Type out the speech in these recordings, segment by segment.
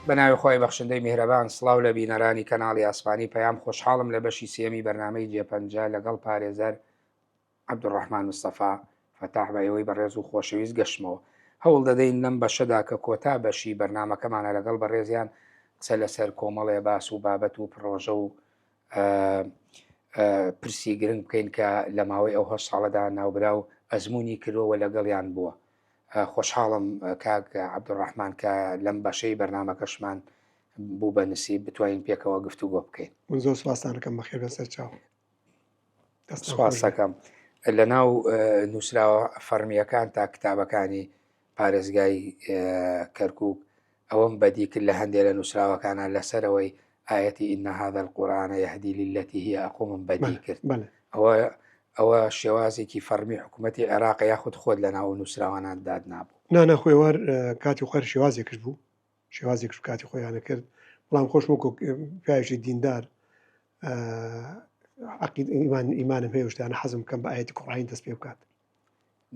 بەناوی خۆی بەخشندەی میهرەبان سڵاو لە بینەرانی کەناڵی ئاسمانی پەیام خۆشحاڵم لە بەشی سێمی بەرنامەی جێپەنجە لەگەڵ پارێزەر عەبدوڕەحمان مستەفا فەتاح بەیەوەی بەڕێز و خۆشەویست گەشتمەوە هەوڵ دەدەین لەم بەشەدا کە کۆتا بەشی بەرنامەکەمانە لەگەڵ بەڕێزیان قسە لەسەر کۆمەڵێ باس و بابەت و پرۆژە و پرسی گرنگ بکەین کە لە ماوەی ئەو 8 ساڵەدا ناوبرا و ئەزمموی کردەوە لەگەڵیان بووە. خۆشحاڵم کاک عەبدوڕەحمان کە لەم بەشەی بەرنامەکەشمان بوو بە نسیب بتوانین پێکەوە گفتوگۆ بکەین. زۆر سواسانەکەم بەخێر بەسەر چاو. سواسەکەم لە ناو نووسراوە فەرمیەکان تا کتابەکانی پارێزگای کەرکووک ئەوەم بەدی کرد لە هەندێک لە نووسراوەکانە لەسەرەوەی ئاەتی ئین هذا القورآن يهدي للتي هي أقوم بەدی کرد. ئەوە شێوازێکی فەرمی حکوومەتی عێراق یاخود خۆت لە ناو نووسراوانان داد نابوو. نانە خوێوار کاتی خوێر شێوازێکش بوو شێوازێکش کاتی خۆیانە کرد بەڵام خۆشمەکە پیاوێکی دیندار ئیمانم هەیەشتیانە حەزم بکەم بە ئاەتی قورئانی دەست پێ بکات.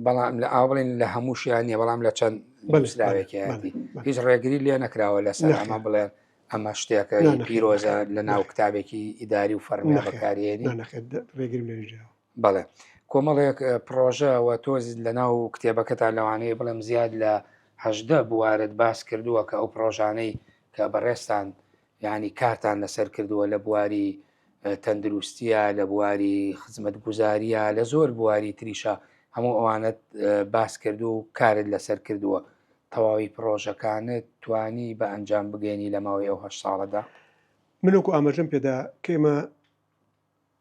بەڵام لە ئاوڵین لە هەمووشیان نیە بەڵام لە چەند نووسراوێکی هیچ ڕێگری لێ نەکراوە لەسەر ئەمە بڵێن ئەمە شتێکە پیرۆزە لە ناو کتابێکی ئیداری و فەرمیە بەکارێنی ڕێگریم لێژیاوە. بەڵێ کۆمەڵێک پرۆژەوە تۆز لە ناو کتێبەکەتا لەوانەیە بڵێم زیاد لە 18 بوارت باس کردووە کە ئەو پرۆژانەی کە بەڕێستان یعنی کارتان لەسەر کردووە لە بواری تەندروستیە لە بواری خزمەت گوزاریە لە زۆر بواری تریشە هەموو ئەوانت باس کردو و کارت لەسەر کردووە تەواوی پرۆژەکانت توانی بە ئەنجام بگەێنی لە ماوەی ئەو 8 ساڵەدا. منوەکو ئاماژەم پێدا کێمە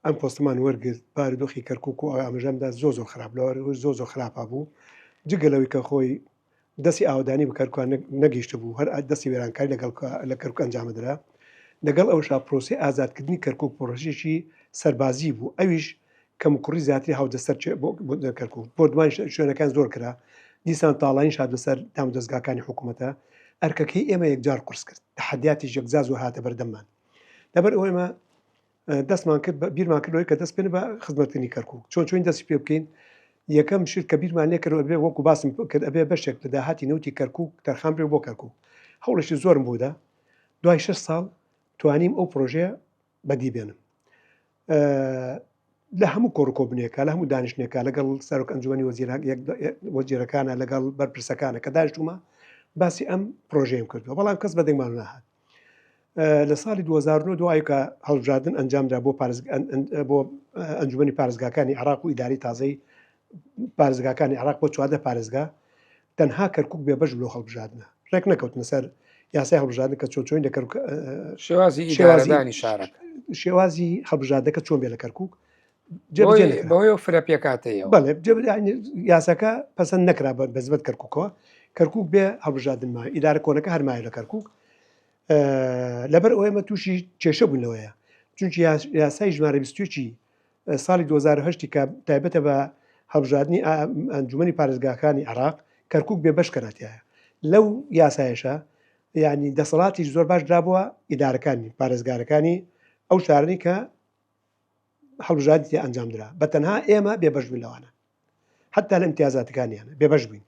ئەم پۆستمان وەرگرت بارودۆخی کەرکووک و ئاماژەمدا زۆ خراپ لەوە زۆ خراپا بوو جگەلەوەی کە خۆی دەستی ئاودانی بە کەرکوان نەگەیشتە بوو هەر دەستی وێرانکاری لە کەرکووک ئەنجامدرا لەگەڵ ئەوشا پرۆسی ئازادکردنی کەرکووک پرۆژێکی سەربازی بوو ئەویش کەم کوڕی زیاتری هاودەسەر کەرکووک بۆ دوان شوێنەکان زۆر کرا دیسان تاڵین شاد بەسەر دام دەستگاکانی حکوومەتە ئەرکەکەی ئێمە یەکجار قورس کرد تحدیاتی یەکجاز و هاتە بەردەممان لەبەر ئەوێمە دەستمان کرد بیرمان کردەوەی کە دەست پێن بە خزمەتنی کەرکووک چۆن دەستی پێ بکەین یەکەم شت کە بیرمان لێ کردەوە بێ وەکو باسم کرد ئەبێ بەشێک لە داهاتی نەوتی کەرکووک تەرخان بێ بۆ کەرکووک هەوڵشی زۆرم بوودا دوای 6 ساڵ توانیم ئەو پرۆژەیە بەدی بێنم لە هەموو کۆڕکۆبنێکە لە هەموو دانیشتێکە لەگەڵ سەرۆک ئەنجومەنی وەزیرەکانە لەگەڵ بەرپرسەکانە کە دانیشتومە باسی ئەم پرۆژەیەم کردووە بەڵام کەس بەدەنگمان ناهات. لە ساڵی 2009 دوای کە هەڵبژاردن ئەنجامدا بۆ ئەنجومەنی پارێزگاکانی عێراق و ئیداری تازەی پارێزگاکانی عێراق بۆ 14 پارێزگا تەنها کەرکووک بێبەش بۆ هەڵبژاردنە ڕێک نەکەوتنە سەر یاسای هەڵبژاردن کە چۆن لە شێوازی هەڵبژاردنەکە چۆن بێ لە کەرکووک بەوەی فرەپێکاتەیە بەڵێ یاساکە پەسەند نەکرا بەزبەت کەرکووکەوە کەرکووک بێ هەڵبژاردن مای ئیدارە کۆنەکە هەرمایە لە کەرکووک لەبەر ئەوێمە تووشی کێشە بوونەوەیە چونکی یاسای ژمارە 20 ساڵی 2010 کە تایبەتە بە هەڵبژاردننی ئەنجومەنی پارێزگاکانی عێراق کەرکووک بێ بەش کەراتایە لەو یاسایشە یعنی دەسەڵاتی زۆر باش درابووە ئیدارەکانی پارێزگارەکانی ئەو شارنی کە هەڵبژاردی ئەنجامدرا بە تەنها ئێمە بێبەش بووین لەوانە حتا لە امتیازاتەکانیانە بێبەش بووین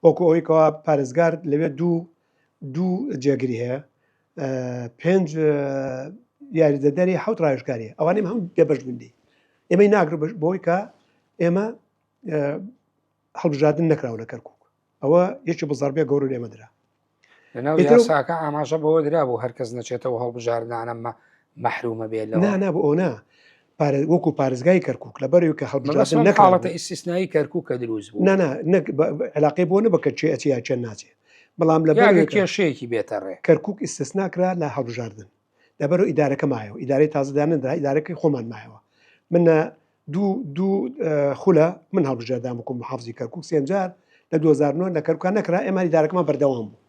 وەکو ئەوەی کەوا پارێزگار لەوێ دوو جێگری هەیە 5 یاریدەدەری 7 ڕایشکاریە ئەوانێ هەم بێبەش بووندی ئێمەی ناگر بۆی کە ئێمە هەڵبژاردن نەکراوە لە کەرکووک ئەوە یەکی بزەربێ گەور لێمە درا لەناو یاساکە ئاماژە بەوە درا بوو هەرکەس نەچێتەوە هەڵبژاردنانە مەحرومە بێت نا بۆ ئەونا وەکو پارێزگای کەرکووک لەبەرەوەی کە هەڵبژاردن نەکڵاتە ئیسیسنایی کەرکووک کە دروست بوو علاقی بۆ نەبە کە چێ چێن ناچێ بەڵام لەبەر کێشەیەکی بێتەڕێ کەرکووک ئیسیسناکرا لە هەڵبژاردن لەبەرەوە ئیدارەکە مایەوە ئیدارەی تازەدانندا ئیدارەکەی خۆمان مایەوە منە دوو خولە من هەڵبژاردام وەکو محافزی کەرکووک سێنجار لە 2009 لە کەرکووک نەکرا ئێمە ئیدارەکەمان بەردەوام بوو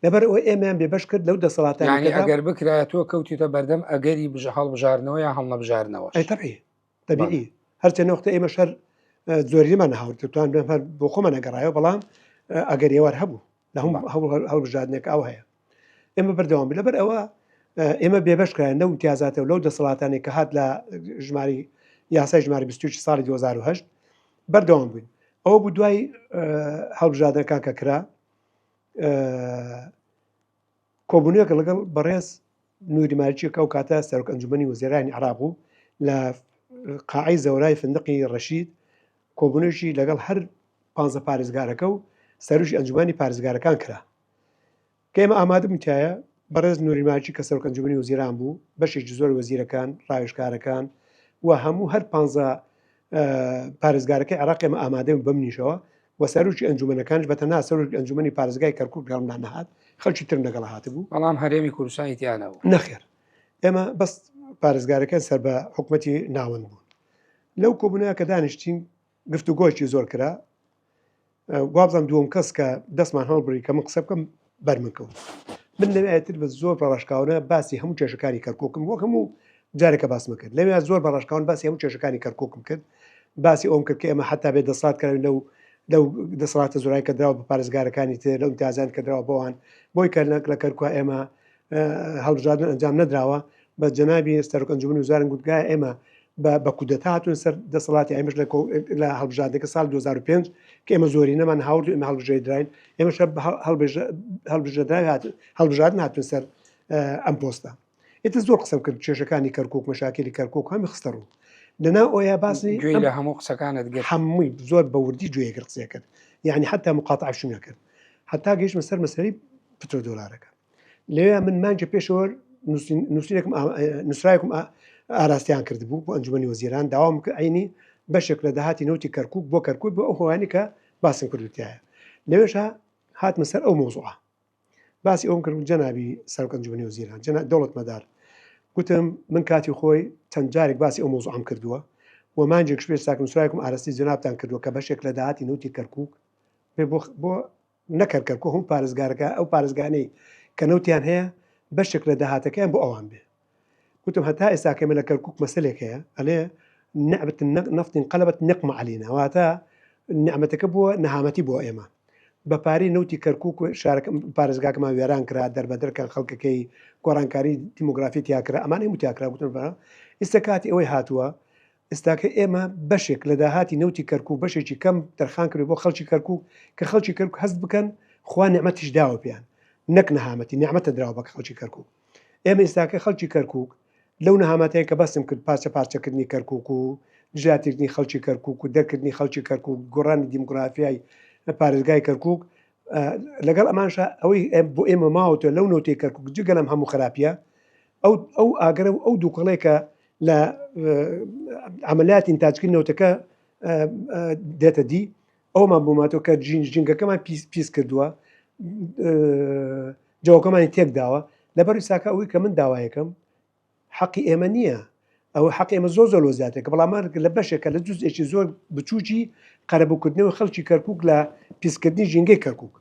لەبەر ئەوە ئێمەیان بێبەش کرد لەو دەسەڵاتانی ئەگەر بکرایە تۆ کەوتیتە بەردەم ئەگەری هەڵبژاردنەوە یا هەڵنەبژاردنەوە تەبیعی هەرچەند نەوەختە ئێمە شەر زۆریمان هاوتوان بۆ خۆمان نەگەڕایەوە بەڵام ئەگەر ێوار هەبوو لە هەڵبژاردنێک ئەو هەیە ئێمە بەردەوام لەبەر ئەوە ئێمە بێبەشکرایە نەو امتیازاتەوە لەو دەسەڵاتانی کە هات لە ژماری یاسای ژماری 20 ساڵی 2010 بەردەوام بووین ئەوە بوو دوای هەڵبژاردنەکان کە کرا کۆبوونیەکە لەگەڵ بەڕێز نووری ماریچیەکە و کاتە سەرۆک ئەنجومەنی وەزیرانی عێراق بوو لە قاعەی زەورای فندقی ڕەشید کۆبوونێکی لەگەڵ هەر 15 پارێزگارەکە و سەرۆکی ئەنجومەنی پارێزگارەکان کرا کە ئێمە ئامادەبووین تایە بەڕێز نووری ماریچی کە سەرۆک ئەنجومەنی وەزیران بوو بەشێکی زۆر وەزیرەکان ڕاوێژکارەکان و هەموو هەر 15 پارێزگارەکەی عێراق ئێمە ئامادەبووین بمنیشەوە و سەرۆکی ئەنجومەنەکانش بەتەنها سەرۆکی ئەنجومەنی پارێزگای کەرکووک لەگەڵمان نەهات خەڵکی تر لەگەڵ هاتبوو بەڵام هەرێمی کوردستانی تیانەوە نەخێر ئێمە بەس پارێزگارەکە سەر بە حکوومەتی ناوەند بوون لەو کۆبوونەیە کە دانیشتین گفتوگۆیەکی زۆر کرا وابزانم دووەم کەس کە دەستمان هەڵبڕی کە من قسە بکەم بەرمکەوت من لەوێتر بە زۆر بەڕاشکاونە باسی هەموو کێشەکانی کەرکووکم وەک هەموو جارێکە باسمە کرد لەوێ زۆر بەڕاشکاون باسی هەموو کێشەکانی کەرکووکم کرد باسی ئەوم کرد کە ئێمە حتا بێ دەسات کردن لەو دەسەڵاتە زۆرای کە دراوە بە پارێزگارەکانی تر لەو امتیازان کە درراوە بۆوان بۆی کە لە کەرکووە ئێمە هەڵبژاردن ئەنجام نەدراوە بە جەنابی سەرۆک ئەنجومەنی وزارن گوتگای ئێمە بە کودەتا هاتوون سەر دەسەڵاتی ئەمەش لە هەڵبژاردنەکە ساڵ 2005 کە ئێمە زۆری نەمان هاوڕ ئێمە هەڵبژێدراین ئێمەش هەڵبژاردن هاتوون سەر ئەم پۆستە ئێتە زۆر قسەم کرد کێشەکانی کەرکووک مەشاکلی کەرکووک هەمی خستە ڕوو لەناو ئەوە باسی گوێی لە هەموو قسەکانت گرت هەمووی زۆر بەوردی گوێ کرد قسێ کرد یعنی حتا مقاطعه شو نەکرد حتا گەیشتمە سەر مەسەلەی پترۆدۆلارەکە لەوێ من مانگی پێشەوە نووسراایەکم ئاراستیان کرد بوو بۆ ئەنجومەنی وەزیران داوام کرد عینی بەشێک لە داهاتی نەوتی کەرکووک بۆ کەرکووک بۆ ئەو هۆوانی کە باسم کردوتیایە لەوێش هاتمە سەر ئەو مۆزوعە باسی ئەوم کرد جەنابی سەرۆک ئەنجومەنی وەزیران دەوڵەت مەدار گوتم من کاتی خۆی چەند جارێک باسی ئەو مۆزوعم کردووە و مانجێک پێش ساکن نووسراایەکم ئاراستی جەنابتان کردووە کە بەشێک لە داهاتی نەوتی کەرکووک بۆ نەکرد کەرکوو هەموو پارێزگارەکە ئەو پارێزگانەی کە نەوتیان هەیە بەشێک لە داهاتەکەیان بۆ ئەوان بێ گوتم هەتا ئێستاکەمە لە کەرکووک مەسلێک هەیە ئەلێ نعمة نفط انقلبت نقمة علينا واتە نعمەتەکە بووە نەهامەتی بۆ ئێمە بەپاری نەوتی کەرکووک شارەکە پارێزگاکەمان وێران کرا دەربەدرکان خەڵکەکەی گۆڕانکاری دیموگرافی تیاکرا ئەمانەی وتیاکرا گوتن بە ئێستا کاتی ئەوەی هاتووە ئێستاکە ئێمە بەشێک لە داهاتی نەوتی کەرکووک بەشێکی کەم دەرخان کرد بۆ خەڵکی کەرکووک کە خەڵکی کەرکووک هەست بکەن خوا نعمەتیش داوە پێیان نەک نەهامەتی نعمەتە دراوە بە خەڵکی کەرکووک ئێمە ئێستاکە خەڵکی کەرکووک لەو نەهامەتەیە کە بەسم کرد پارچەکردنی کەرکووک و دژاتکردنی خەڵکی کەرکووک و دەرکردنی خەڵکی کەرکووک گۆڕانی دیموگرافیای پارێزگای کەرکووک لەگەڵ ئەمانشە ئەوەی بۆ ئێمە ماوەتە لەو نەوتەی کەرکووک جگەلم هەموو خراپیە ئەو ئاگرە و ئەو دووکەڵێکە لە عملیاتی تاجکردنەوەتەکە دێتە دی ئەومان بۆماتەوە کە ژینگەکەمان پیس کردووە جاوەکەمانی تێک داوە لەبەری ساکە ئەوەی کە من داوایەکەم حەقی ئێمە نییە ئەو حەقی ئێمە زۆر زیاتێکە بەڵامان لە بەشێکە لە جوزێکی زۆر بچووکی قەرەبووکردنەوە خەڵکی کەرکووک لە پیسکردنی ژینگەی کەرکووک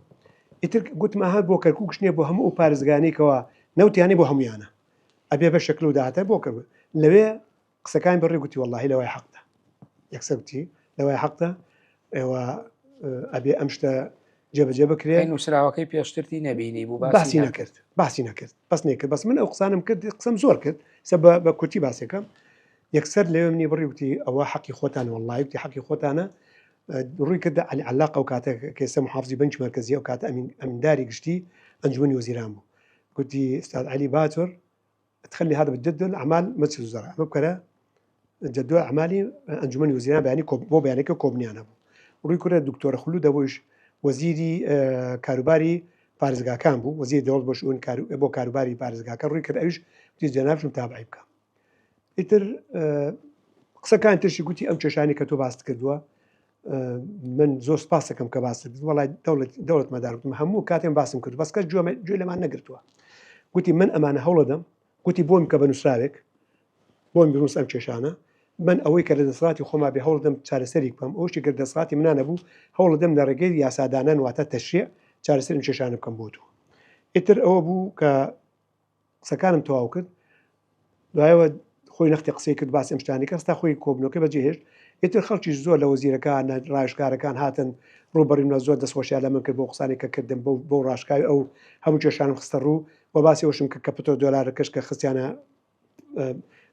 ئیتر گوتمە هات بۆ کەرکووک شنێ بۆ هەموو ئەو پارێزگانەیەکەوە نەوتیانی بۆ هەمویانە ئەبێ بە شکل و داهاتە بۆ کرد لەوێ قسەکانی بڕێ گوتی وەڵاهی لەوەی حەقتە یەکسەرتی لەوەی حەقتە ئێوە ئەبێ ئەم شتە جێبەجێ بکرێن نووسراوەکەی پێشتری نەبینی بوو باسی نەکرد بەس نێکرد بەس من ئەو قسانم کرد قسەم زۆر کرد سە بە کورتی باسێکم یەکسەر لەوێ منی بڕی وتی ئەوە حەقی خۆتان وەڵڵاهی وتی حەقی خۆتانە ڕووی کردە علی علاق ئەو کاتە کێسە محافزی بنکی مرکزی ئەو کاتە ئەمینداری گشتی ئەنجومەنی وەزیران بوو گوتی ئستاد علی باتۆر تخلي هذا بالجد الأعمال مجلس الوزراء مبكرة جدول أعمالي أنجمني وزيران بيعني بو بيعني كوبنيان أبو وروي كره الدكتور خلود أبوش وزيري كاروباري بارزگا كان بو وزير دولة بشؤون بو كاروباري بارزگا كان روي كره أيش تيز جنابش متابعي بكام إتر قصة كان ترشي قلتي أم تشاني كتو باست كدوا من زوج باسكم كباست والله دولة مدار همو كاتم باسم كدو بس كج جو لما نقرتوا قلتي من أمانة هولدم قلتي بۆم کە بە نووسراوێک بۆم بنووس ئەم کێشانە من ئەوەی کە لە دەسەڵاتی خۆما بێ هەوڵدەم چارەسەری بکەم ئەوشی کرد دەسەڵاتی منانە بوو هەوڵدەم لە ڕێگەی یاسادانان واتە تەشریع چارەسەر ئەم کێشانە بکەم بۆ تو ئیتر ئەوە بوو کە قسەکانم تەواو کرد دوایەوە خۆی نەختی قسەی کرد باسی ئەم شتانی کە ستا خۆی کۆبنەوەکەی بەجێهێشت ئیتر خەڵکیش زۆر لە وەزیرەکان ڕایشکارەکان هاتن ڕووبەڕی منە زۆر دەستخۆشیان لە من کرد بۆ قسانی کە کردم بۆ ڕاشکاوی ئەو هەموو کێشانم خستە ڕوو و باسی ئەوشم کە پتۆ دۆلارەکەش کە خستیانە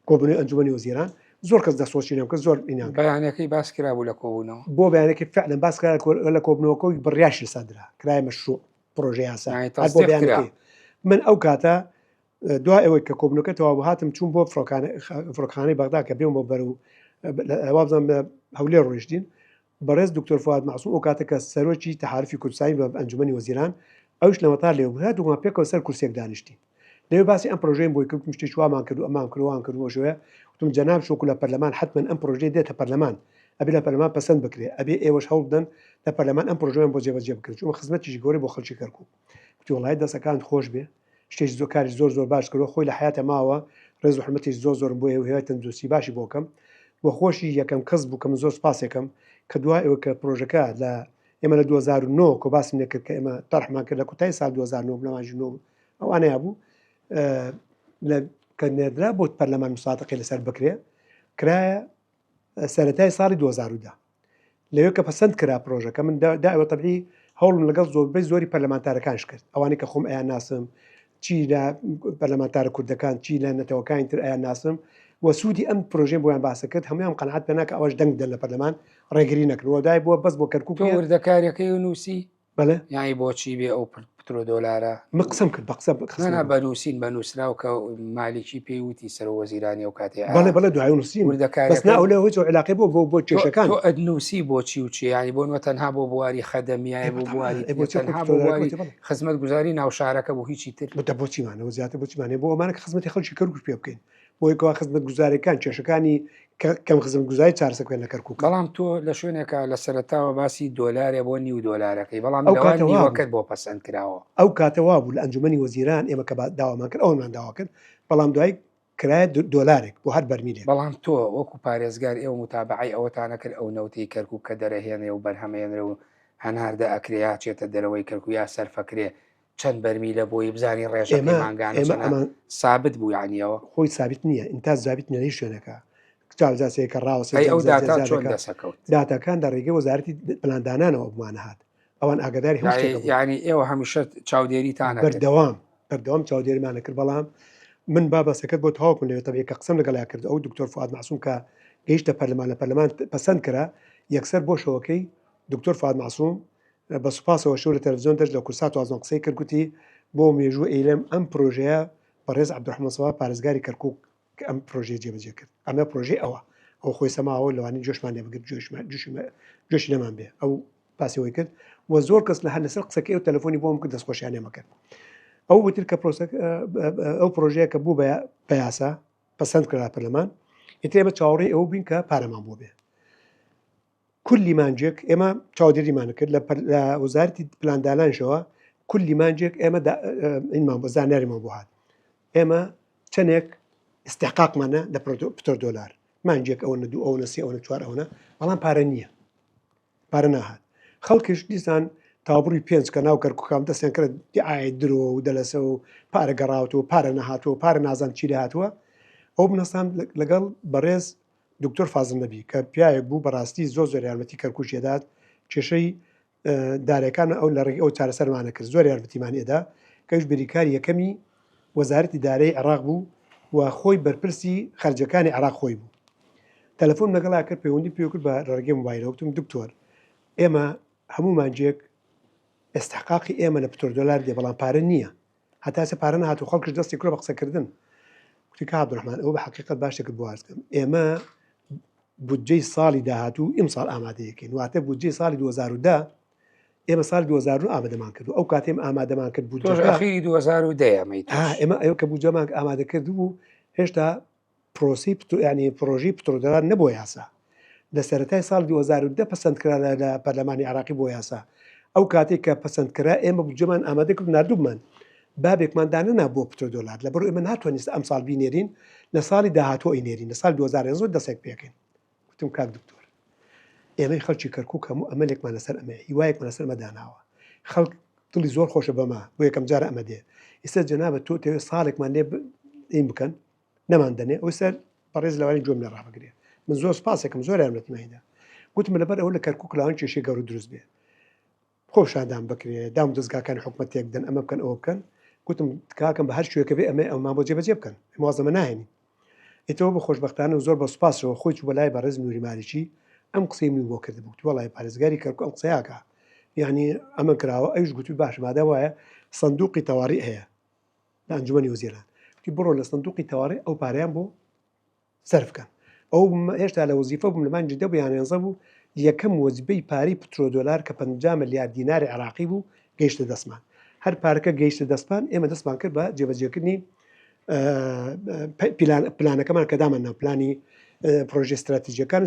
کۆبوونەوەی ئەنجومەنی وەزیران زۆر کەس دەستخۆشینەوە کە زۆر ئینان بەیانەکەی باس کرا بوو لە کۆبوونەوە بۆ بەیانێکی فعلا باس کرا لە کۆبنەوەکەی بڕیاشی سەدرا کرای مەشروع پرۆژه یاسا بۆ بەیانەکەی من ئەو کاتە دوای ئەوەی کە کۆبنەکە تەواو هاتم چوون بۆ فڕۆکخانەی بەغدا کە بێم بۆ بەر و وابزان بە هەولێر ڕۆیشتین بەڕێز دکتۆر فواد معسووم ئەو کاتە کە سەرۆکی تەحالفی کوردستانی بە ئەنجومەنی وەزیران ئەوش لە مەتار لێ بوو هاتوومان پێکەوە سەر کورسێک دانیشتی لێ باسی ئەم پرۆژەی بۆی کردم شتێک وامان کرد و ئەمان کردوان کردوە شوێ وتم جەناب شۆکو لە پەرلەمان حتمەن ئەم پرۆژەی دێتە پەرلەمان ئەبێ لە پەرلەمان پەسەند بکرێ ئەبێ ئێوەش هەوڵ بدەن لە پەرلەمان ئەم پرۆژەیان بۆ جێبەجێ بکرێت چونکە خزمەتیشی گەورەی بۆ خەڵکی کەرکووک وتی وڵای دەسەکان خۆش بێ شتێکی زۆر کاری زۆر باش کردەوە خۆی لە حیاتە ماوە ڕێز و حرمەتیش زۆر بۆ هێوای تەندروستی باشی بۆکەم بۆ خۆشی یەکەم کەس بووکەم زۆر سپاسێکم کە دوای ئەوە کە پرۆژەکە لە ئێمە لە 2009 کۆ باسم نەکرد کە ئێمە تەرحمان کرد لە کوتای سال 2009 لەماژی 9 ئەوانەیە بوو کە نێردرا بۆ پەرلەمان مساتقی لەسەر بکرێ کرایە سەرەتای ساڵی 2010 لەوێ کە پەسەند کرا پرۆژەکە من داوە تەبعی هەوڵم لەگەڵ زۆربەی زۆری پەرلەمانتارەکانش کرد ئەوانەی کە خۆم ئەیان ناسم چی لە پەرلەمانتارە کوردەکان چی لە نەتەوەکانی تر ئەیان ناسم وە سوودی ئەم پرۆژەی بۆیان باسە کرد هەمویان قەنەعەت پێ ناکە ئەوەش دەنگ دەن لە پەرلەمان ڕێگری نەکردەوە دای بووە بەس بۆ کەرکووک وردەکاریەکەی و نووسی بەڵێ یانی بۆچی بێ ئەو پترۆ دۆلارە من قسەم کرد بە قسە خستە بەنووسین بە نووسراو کە مالیکی پێیوتی سەر وەزیرانی ئەو کاتێ بەڵێ دوای نووسین بەس ناو لە هیچ علاقی بۆ کێشەکان تۆ ئەدنووسی بۆچی و چی ینی بۆنوە تەنها بۆ بواری خەدەمیای بۆ بواری تەنها بۆ بواری خزمەت گوزاری ناو شارەکە بۆ هیچی تر بتە بۆچیمانەوە زیاتر بۆچیمانێ بۆ ئەمانە کە خزمەتی خەڵکی کەرکووک پێ بکەین بۆیکەوە خزمەت گوزارەکان کێشەکانی کەم خزمەت گوزاری چارەسەکوێن لە کەرکووک بەڵام تۆ لە شوێنێکە لە سەرەتاوە باسی دۆلارێ بۆ نیو دۆلارەکەی بەڵام ئەوکەت بۆ پەسەند کراوە ئەو کاتەوا بوو لە ئەنجومەنی وەزیران ئێمە کە داوامان کرد ئەومان داوا کرد بەڵام دوای کرایە دۆلارێک بۆ هەر بەرمیلێ بەڵام تۆ وەکو پارێزگار ئێوە متابعی ئەوەتانە کرد ئەو نەوتی کەرکووک کە دەرەهێنێ و بەرهەمێنرە و هەناردە ئەکریا چێتە دەرەوەی کەرکوو یا سەرفەکرێ چەند بەرمی لە بۆی بزانانی ڕێژەکەی ماگانە سابت بوو یانیەوە خۆی سابت نییە ئینتاز زابیت نەری شوێنەکە جاسەیەکە ڕاوسی ئەو داتا چۆن دەسەکەوت داتاکان لە ڕێگەی وەزارەتی پلاندانانەوە بمانە هات ئەوان ئاگداری ینی ئێوە هەمیشە چاودێریتانە بەردەوام چاودێریمانە کرد بەڵام من بابەسەکەت بۆ تەواو لێت تەبێت کە قسەم لەگەڵا کرد ئەو دکتۆر فواد معسووم کە گەیشتە پەرلەمان لە پەرلەمان پەسەند کرا یەکسەر بۆ شەوەکەی دکتۆر فواد معسووم بە سوپاسەوە شەو لە تەلەڤیزیۆن دەست لە کورسات وازن قسەی کردگوتی بۆ مێژوو ئەیلم ئەم پرۆژەیە بەڕێز عەبدوڕەحمان سەوا پارێزگاری کەرکووک ئەم پرۆژەیە جێبەجێ کرد ئەمە پرۆژەی ئەو خۆی سەماوە لەوانی جۆشمان لێ بگرت جۆشی نەمان بێ ئەو پاسەوەی کرد و زۆر کەس لە هەر لەسەر قسەکەی و تەلەفۆنی بۆم کرد دەستخۆشیانێمە کرد ئەو وتر کە ئەو پرۆژەیە کە بوو بە یاسا پەسەند کرا پەرلەمان ئێترێمە چاوەڕێی ئەو بین کە پارەمان بۆ بێ کولی مانجێک ئێمە چاودێریمان کرد لە وەزارەتی پلاندانانشەوە کولی مانجێک ئێمە ئینمان بە زانیاریمان بۆ هات ئێمە چەندێک استحقاقمانە لە پتر دۆلار مانجێک ئەوە دوو ئەوە سێ ئەوە چوار ئەوە بەڵام پارە نییە پارە ناهات خەڵکیش دیسان تاوبڕی پێنج کە ناو کەرکووکام دەستیان کرد دیعای درۆ و دەلەسە و پارە گەڕاوتەوە پارە نەهاتوە پارە نازان چی هاتووە ئەو بنەستان لەگەڵ بەڕێز دکتۆر فازڵ نەبی کە پیاوێک بوو بەڕاستی زۆر یارمەتی کەرکووشێدات کێشەی دارەکان ئەو لە ڕێگە ئەو چارەسەرمانە کرد زۆر یارمەتیمانێدا کەش بریکاری یەکەمی وەزارەتی دارەی عێراق بوو و خۆی بەرپرسی خەرجەکانی عێراق خۆی بوو تەلەفۆن لەگەڵا کرد پەیوەندی پێ کرد بە ڕێگەی مۆبایلەوە وتم دکتۆر ئێمە هەموو مانجێک ئێستحقاقی ئێمە لە پتر دۆلار دێ بەڵام پارە نییە هەتاسە پارە نهات و خەڵکش دەستی کرۆ بە قسەکردن وتی کاک عەبدوڕەحمان ئەوە بە حەقیقەت باشێکت بۆ عەرزکەم ئێمە بودجەی ساڵی داهاتوو ئیمساڵ ئامادەیەکەین واتە بودجەی ساڵی 2010 ئێمە ساڵی 2009 ئامادەمان کرد ئەو کاتێم ئامادەمان کرد بودجەکەی 2010 ئێمە ئەوە کە بودجەمان ئامادە کرد بوو هێشتا پرۆسی ینی پرۆژی پترۆدۆلار نەبووە یاسا لە سەرەتای ساڵ 2010 پەسەندکرا لە پەرلەمانی عێراقی بۆ یاسا ئەو کاتێک کە پەسەندکرا ئێمە بودجەمان ئامادە کرد نردوومان بابێکماندانە بۆ پتر دۆلار لەبەر ئێمە ناتوانست ئەم ساڵ بینێرین لە ساڵی داهاتوە ئینێرین لە ساڵ 2010 دەسێک پێکەین وتم کاک دکتۆر ئێمەی خەڵکی کەرکووک هەموو ئەمەلێکمان لەسەر ئەمە هیوایەکمان لەسەر مەداناوە خەڵک دڵی زۆر خۆشە بەما بۆ یەکەم جارە ئەمە دێ ئێستا جەنابەت تۆ تەوێت ساڵێکمان لێ ئین بکەن نەمان دەنێ ئەو سەر بەڕێز لەوانی جۆم لە ڕابگرێ من زۆر سپاسێکم زۆر یارمەتیمانیدا گوتم لەبەر ئەوە لە کەرکووک لاوان کێشەی گەورە دروست بێ خۆشادان بکرێ دام دەستگاکانی حکوومەتێک دەن ئەمە بکەن ئەوە بکەن گوتم کاکەم بە هەر شوێکە بێ ئەمە بۆ جێبەجێ بکەن وازەمە ناهێنی ئێتەوە بە خۆشبەختانە و زۆر بە سوپاسەوە خۆی چوو بەلای بەڕێز نووری مالیکی ئەم قسەی من بۆ کرد بوو وەڵای پارێزگاری کەرکووک ئەم قسەیاکە یعنی ئەمە کراوە ئەوش گوتوی باش مادە وایە سندوقی تەواڕی هەیە لە ئەنجومەنی وەزیران وتی بڕۆ لە سندوقی تەواڕی ئەو پارەیان بۆ سەرفکەن ئەو هێشتا لە وەزیفە بووم لە مانجی 10 یان 11 بوو یەکەم وەزیفەی پارەی پترۆدۆلار کە 50 ملیار دیناری عراقی بوو گەیشتە دەستمان هەر پارەکە گەیشتە دەستمان ئێمە دەستمان کرد بە جێبەجێکردنی پلانەکەمان کە داماننا پلانی پرۆژه استراتیژیەکان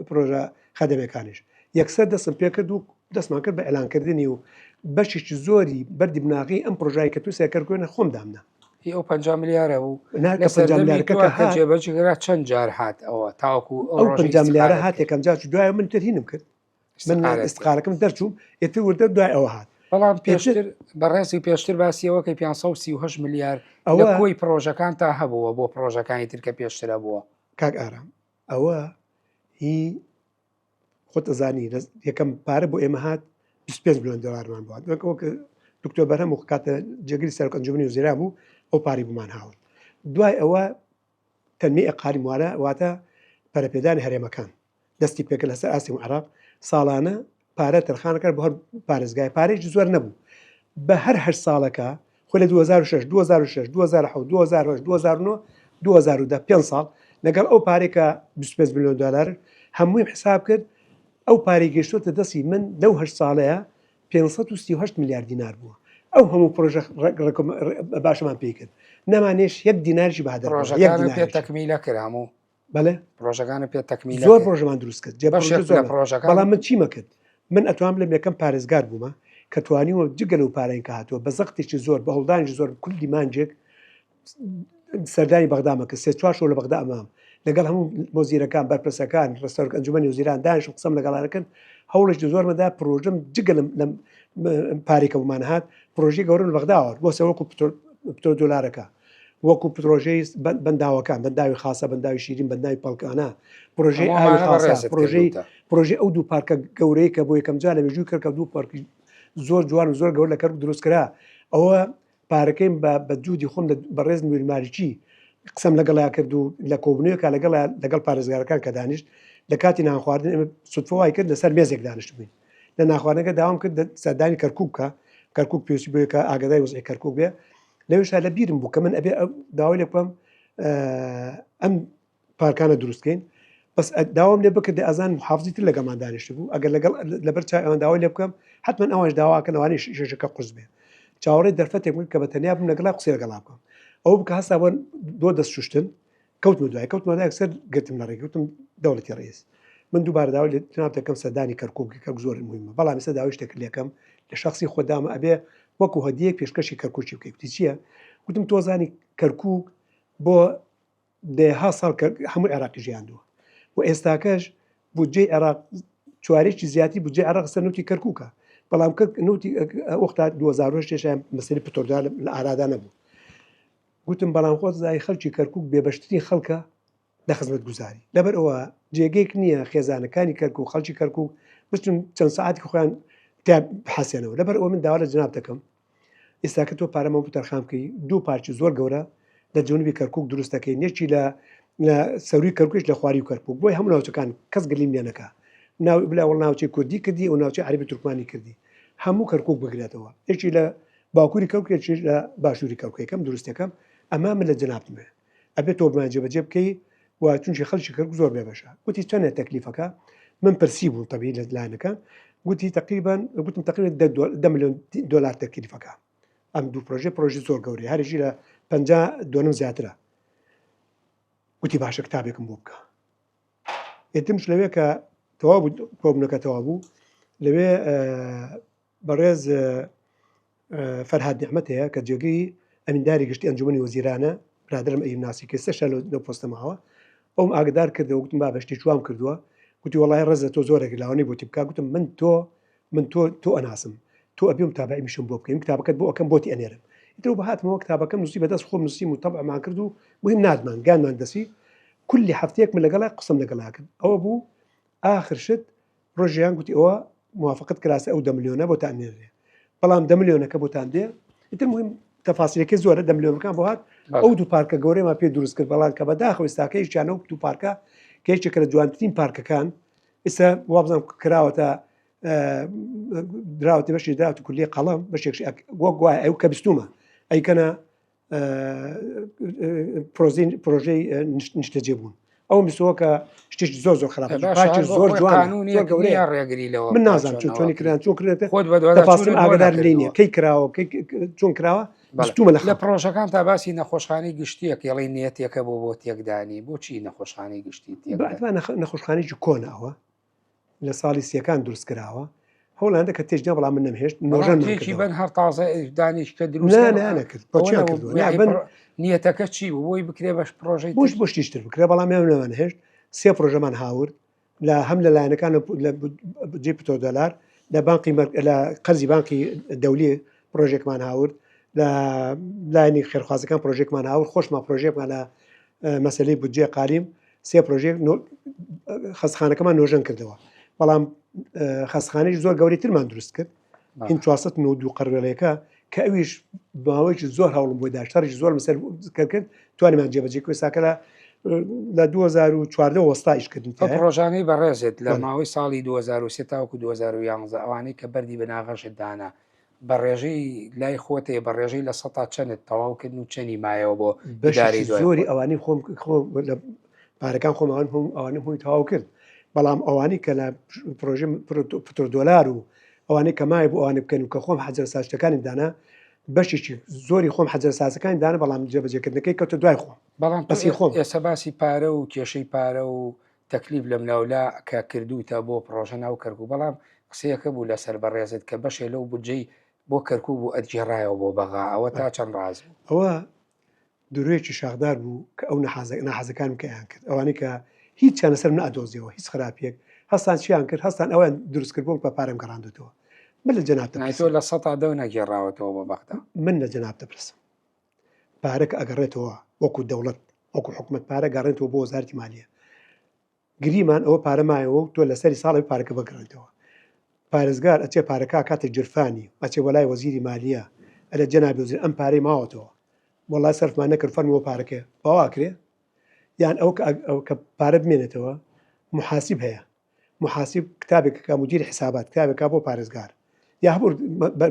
پرۆژە خەدەمەکانیش یەکسەر دەستم پێ کرد و دەستمان کرد بە ئەلانکردنی و بەشێکی زۆری بەردی بناغی ئەم پرۆژایی کە تو سێکردکردنە خۆم دامنا ئەو 50 ملیارە بوو ملیارەکە جێبەجێکرا چەند جار هات ئەوە تاوەکو ئەو 50 ملیارە هات یەکەم جار دوای من تەرهینم کرد من استقالەکەم دەرچووم ئێتر وردە دوای ئەوە هات بەڵام پێشتر بەڕێزی پێشتر باسیەوەکەی 538 ملیار ئەوە کۆی پرۆژەکان تا هەبووە بۆ پرۆژەکانی ترکە پێشترە بووە کاک ئارام ئەوە هی خۆت ئەزانی یەکەم پارە بۆ ئێمە هات 25 میلیۆن دلارمان بووە دکتۆر بەرهەم و کاتە جێگری سەرۆک ئەنجومەنی وەزیران بوو ئەو پاری بمان هاوت دوای ئەوە تەنمی ئەقاری موارە واتە پەرەپێدانی هەرێمەکان دەستی پێکرد لەسەر ئاسیم عراق ساڵانە پارە تەرخانەکە بە هەر پارێزگای پارێکی زۆر نەبوو بە هەر ساڵەکە خۆ لە 2006 2006 2007 2008 2009 2010 5 ساڵ لەگەڵ ئەو پارێکە 25 میلیۆن دلار هەمووی حساب کرد ئەو پارەی گەیشتۆتە دەستی من لەو 8 ساڵەیە 538 میلیارد دینار بووە ئەو هەموو پرۆژە باشمان پێی کرد نەمانێش یەک دینارشی بەهادەر پێ تەکمیلە کرام و بەڵێ پرۆژەکانە پێ تەکمیل زۆر پرۆژەمان دروست کرد بەڵام من چیمە کرد من ئەتوانم لە یەکەم پارێزگار بوومە کە توانیوە جگەل و پارەین کە هاتووە بە زەختێکی زۆر بە هەڵدانیی زۆر کوردی مانجێک سەردانی بەغدامە کە 3-4 شەو لە بەغدا ئەمام لەگەڵ هەموو مۆزیرەکان بەرپرسەکان ڕستەرک ئەنجومەنی وەزیران دانیشم قسەم لەگەڵانەکەن هەوڵێکی زۆرمەدا پرۆژەم جگە لەم پارێکە بمان هات پرۆژەی گەورم لە بەغداوە بۆ سەوەکو پترۆدۆلارەکە وەکو پرۆژەی بەنداوەکان بەنداوی خاسە بەنداوی شیرین بەنداوی پەڵکانە پرۆژەی ئاوی خاسە پرۆژەی ئەو دوو پارکە گەورەی کە بۆ یەکەم جار لە مێژووی کردکە دوو پارکی زۆر جوان و زۆر گەور لە کەرکووک دروستکرا ئەوە پارەکەیم بە جوودی خۆم بەڕێز نوێری ماریچی قسەم لەگەڵا کرد و لە کۆبنەوەکە لەگەڵ پارێزگارەکان کە دانیشت لە کاتی نانخواردن ئێمە سوتفەوای کرد لەسەر مێزێک دانیشت بووین لە ناخواردنەکە داوام کرد سەردانی کەرکووکە کەرکووک پێویستی بووە کە ئاگادای وەزعی کەرکووک بێ لەوێشتا لە بیرم بوو کە من ئەبێ داوای لێ بکەم ئەم پارکانە دروستکەین بەس داوام لێ بکرد ئەزان محافزی تر لەگەڵمان دانیشت بوو ئەگەر لەبەر چای ئەوان داوای لێ بکەم حتمما ئەوانش داواکەنەوانی شێشەکە قورس بێ چاوەڕێی دەرفەتێک کە بە تەنیا بووم لەگەڵا قسەی لەگەڵا بکەم ئەوە بکە هەستا بۆ دۆ دەست شوشتن کەوتمە دوای سەر گرتم لە ڕێگە وتم دەوڵەتی ڕێز من دووبارە داوای لە جناب دەکەم سەردانی کەرکووک زۆر مهمە بەڵام ئێستا داوای شتێک لێکەم لە شخصی خۆدامە ئەبێ وەکو هەدیەک پێشکەشی کەرکووکی بکەیت چییە گوتم تۆزانی کەرکووک بۆ دێها ساڵ هەموو عێراقی ژیاندووە و ئێستاکەش بودجەی عێراق چوارێکی زیاتی بودجەی عێراق سەر نوتی کەرکووکە بەڵام نوتی ئەوختا 2010 مەسەلەی پتۆردار لە ئارادا نەبوو گوتم بەڵام خۆ زای خەڵکی کەرکووک بێبەشتری خەڵکە لە خزمەت گوزاری لەبەر ئەوە جێگەیەک نییە خێزانەکانی کەرکووک خەڵکی کەرکووک بچن چەند سعاتی خۆیان بحاسێنەوە لەبەر ئەوە من داوا لە جناب دەکەم ئێستاکە تۆ پارەمە بوو تەرخام بکەی دوو پارچی زۆر گەورە لە جنوبی کەرکووک دروست دەکەی یەکی لە سەوری کەرکووک لە خواری و کەرکووک بۆی هەموو ناوچەکان کەس گەلیم لێ نەکا بلاوەڵ ناوچەی کوردی کردی و ناوچەی عەرەبی تورکمانی کردی هەموو کەرکووک بگرێتەوە یەکی لە باکووری کەرکووک یەکی لە باشووری کەرکووک یەکەم دروستەکەم ئەمە من لە جنابتمێ ئەبێت تۆ بمان جێبەجێ بکەی و چونکی خەڵکی کەرکووک زۆر بێبەشە گوتی چەندە تەکلیفەکە من پرسی بووم تەبیعی لە لایەنەکان گوتی گوتم تقریبا 10 میلیۆن دلار تەکلیفەکە ئەم دوو پرۆژە زۆر گەورەی هەرێکی لە 52 زیاترە گوتی باشە کتابێکم بۆ بکە ئێتمش لەوێ کە تەواو بوو کۆبنەکە تەواو بوو لەوێ بەڕێز فەرهاد نیعمەت هەیە کە جێگەی ئەمینداری گشتی ئەنجومەنی وەزیرانە برادرم ئەیب ناسی کە سێ شەر لەو پۆستەماوە ئەوم ئاگدار کردەوە گوتم با بەشتی چوام کردووە گوتی وەڵای ڕێزە تۆ زۆرێک لاوانەی بۆتی بکە گوتم من تۆ ئەناسم تۆ ئەبێم تابعی میشم بۆ بکەین کتابەکەت بۆ ئەەکەم بۆتی ئەنێرم ئیتر بە هاتمەوە کتابەکەم نووسی بەدەست خۆم نووسیم و تەبعمان کرد و مهم نادمان گانمان دەسی کولی هەفتەیەک من لەگەڵا قسم لەگەڵا کرد ئەوە بوو ئاخر شت ڕۆژیان گوتی ئەوە موافقت کراسە ئەو 10 میلیۆنە بۆ تانێنێ بەڵام 10 میلیۆنەکە بۆ تان دێ ئیتر مهم تەفاسیلەکەی زۆرە 10 میلیۆنەکان بۆ هات ئەو دوو پارکە گەورەیمان پێ دروست کرد بەڵام کە بەداخەوە ئێستاکەی چیانە دوو پارکە کە یەکێکە لە جوانترین پارکەکان ئێستا وابزانام کراوەتە دراوەتی بەشی دراوەتی کولیە قەڵەم بەشێک وەک وایە ئەو کە بیستومە ئەیکەنە پرۆژەی نیشتەجێ بوون ئەو میسەوە کە شتێکی زۆر خراپ زۆر قانونی گەورەیە ڕێگریلەوە من نازانم چۆنی کران چۆن کرێتە خۆت دەفاستم ئاگدار لێنیە کەی کراوە چۆن کراوە بستومە لە پرۆژەکان تا باسی نەخۆشخانەی گشتیەک یڵی نێتێکە بۆ تێکدانی بۆچی نەخۆشخانەی گشتی نەخۆشخانێکی کۆناوە لە ساڵی سیەکان دروست کراوە هەوڵاندا کە تێژدا بەڵام من نەمهێشت نۆژەنێکی بن هەر تازە دانیشکە دروست نەکرد نیەتەکە چی بوو بۆی بکرێ بەش پرۆژەی بۆش بۆشتیشتر بکرێ بەڵام نەوان هێشت سێ پرۆژەمان هاورد لە هەم لە لایەنەکان لە جێ $10 لە بانقی لە قەرزی بانقی دەولی پرۆژێکمان هاورد لە لایەنی خێرخوازەکان پرۆژێکمان هاورد خۆشمان پرۆژێکمان لە مەسەلەی بودجێ قالیم سێ پرۆژێک خەستخانەکەمان نۆژەن کردەوە بەڵام خەستخانەی زۆر گەورەترمان دروست کرد هین 492 قەرەلەکە کە ئەویش باوەیەکی زۆر هەوڵم بۆی داشتەڕی زۆر مەسەر کرد توانیمان جێبەجێ کوێ ساکە لە 2014 وەستا ئیشکردن پرۆژانەی بەڕێزێت لە ماوەی ساڵی 2023 تاوەکو 2011 ئەوانەی کە بەردی بەناغەشت دانا بە ڕێژەی لای خۆتێ بە ڕێژەی لە 100 چەند تەواوکردن و چەنی مایەوە بۆ بەشاری زۆری ئەوانی خۆم پارەکان خۆمان ئەوانە هۆی تەواو کرد بەڵام ئەوانی کە لە پرۆژه $10 و ئەوانەی کەمای بۆ ئەوانە بکەن و کە خۆم حەجر سازەکانی دانا بەشێکی زۆری خۆم حەجر سازەکانی دانا بەڵام جێبەجێکردنەکەی کەوتە دوای خۆم بەڵام بەسی خۆم ئێستا باسی پارە و کێشەی پارە و تەکلیف لە مناولا کە کردوتە بۆ پرۆژە ناو کەرکوو بەڵام قسەیەکە بوو لەسەر بەڕێزت کە بەشێ لەو بودجەی بۆ کەرکوو بوو ئەجێڕایەوە بۆ بەغا ئەوە تا چەند ڕاز ئەوە دروێکی شاخدار بوو کە ئەو نەحەزەکان کەیان کرد ئەوانەی کە هیچ چیان لەسەر نەئەدۆزیەوە هیچ خراپیەک هەستان چیان کرد هەستان ئەویان دروستکرد بوون بە پارەم گەڕاندوتەوە من لە جەناب تۆ لە 100 نەگێڕاوەتەوە بە بەغدا من لە جەناب دەپرسم پارەکە ئەگەڕێتەوە وەکو دەوڵەت وەکو حکومت پارە گەڕێتەوە بۆ وەزارەتی مالیە گریمان ئەوە پارەمایەوە و تۆ لەسەری ساڵی پارەکە بگەڕێتەوە پارێزگار ئەچێ پارەکە کاتە جرفانی ئەچێ وەلای وەزیری مالیە ئەلە جەناب وەزیر ئەم پارەی ماوەتەوە وەڵای سەرفمان نەکرد فەرمەوە پارەکە باواکرێ یان ئەو کە پارە بمێنێتەوە محاسب هەیە محاسب کتابێکەکە مدیری حسابات کتابێکا بۆ پارێزگار یا هەبوو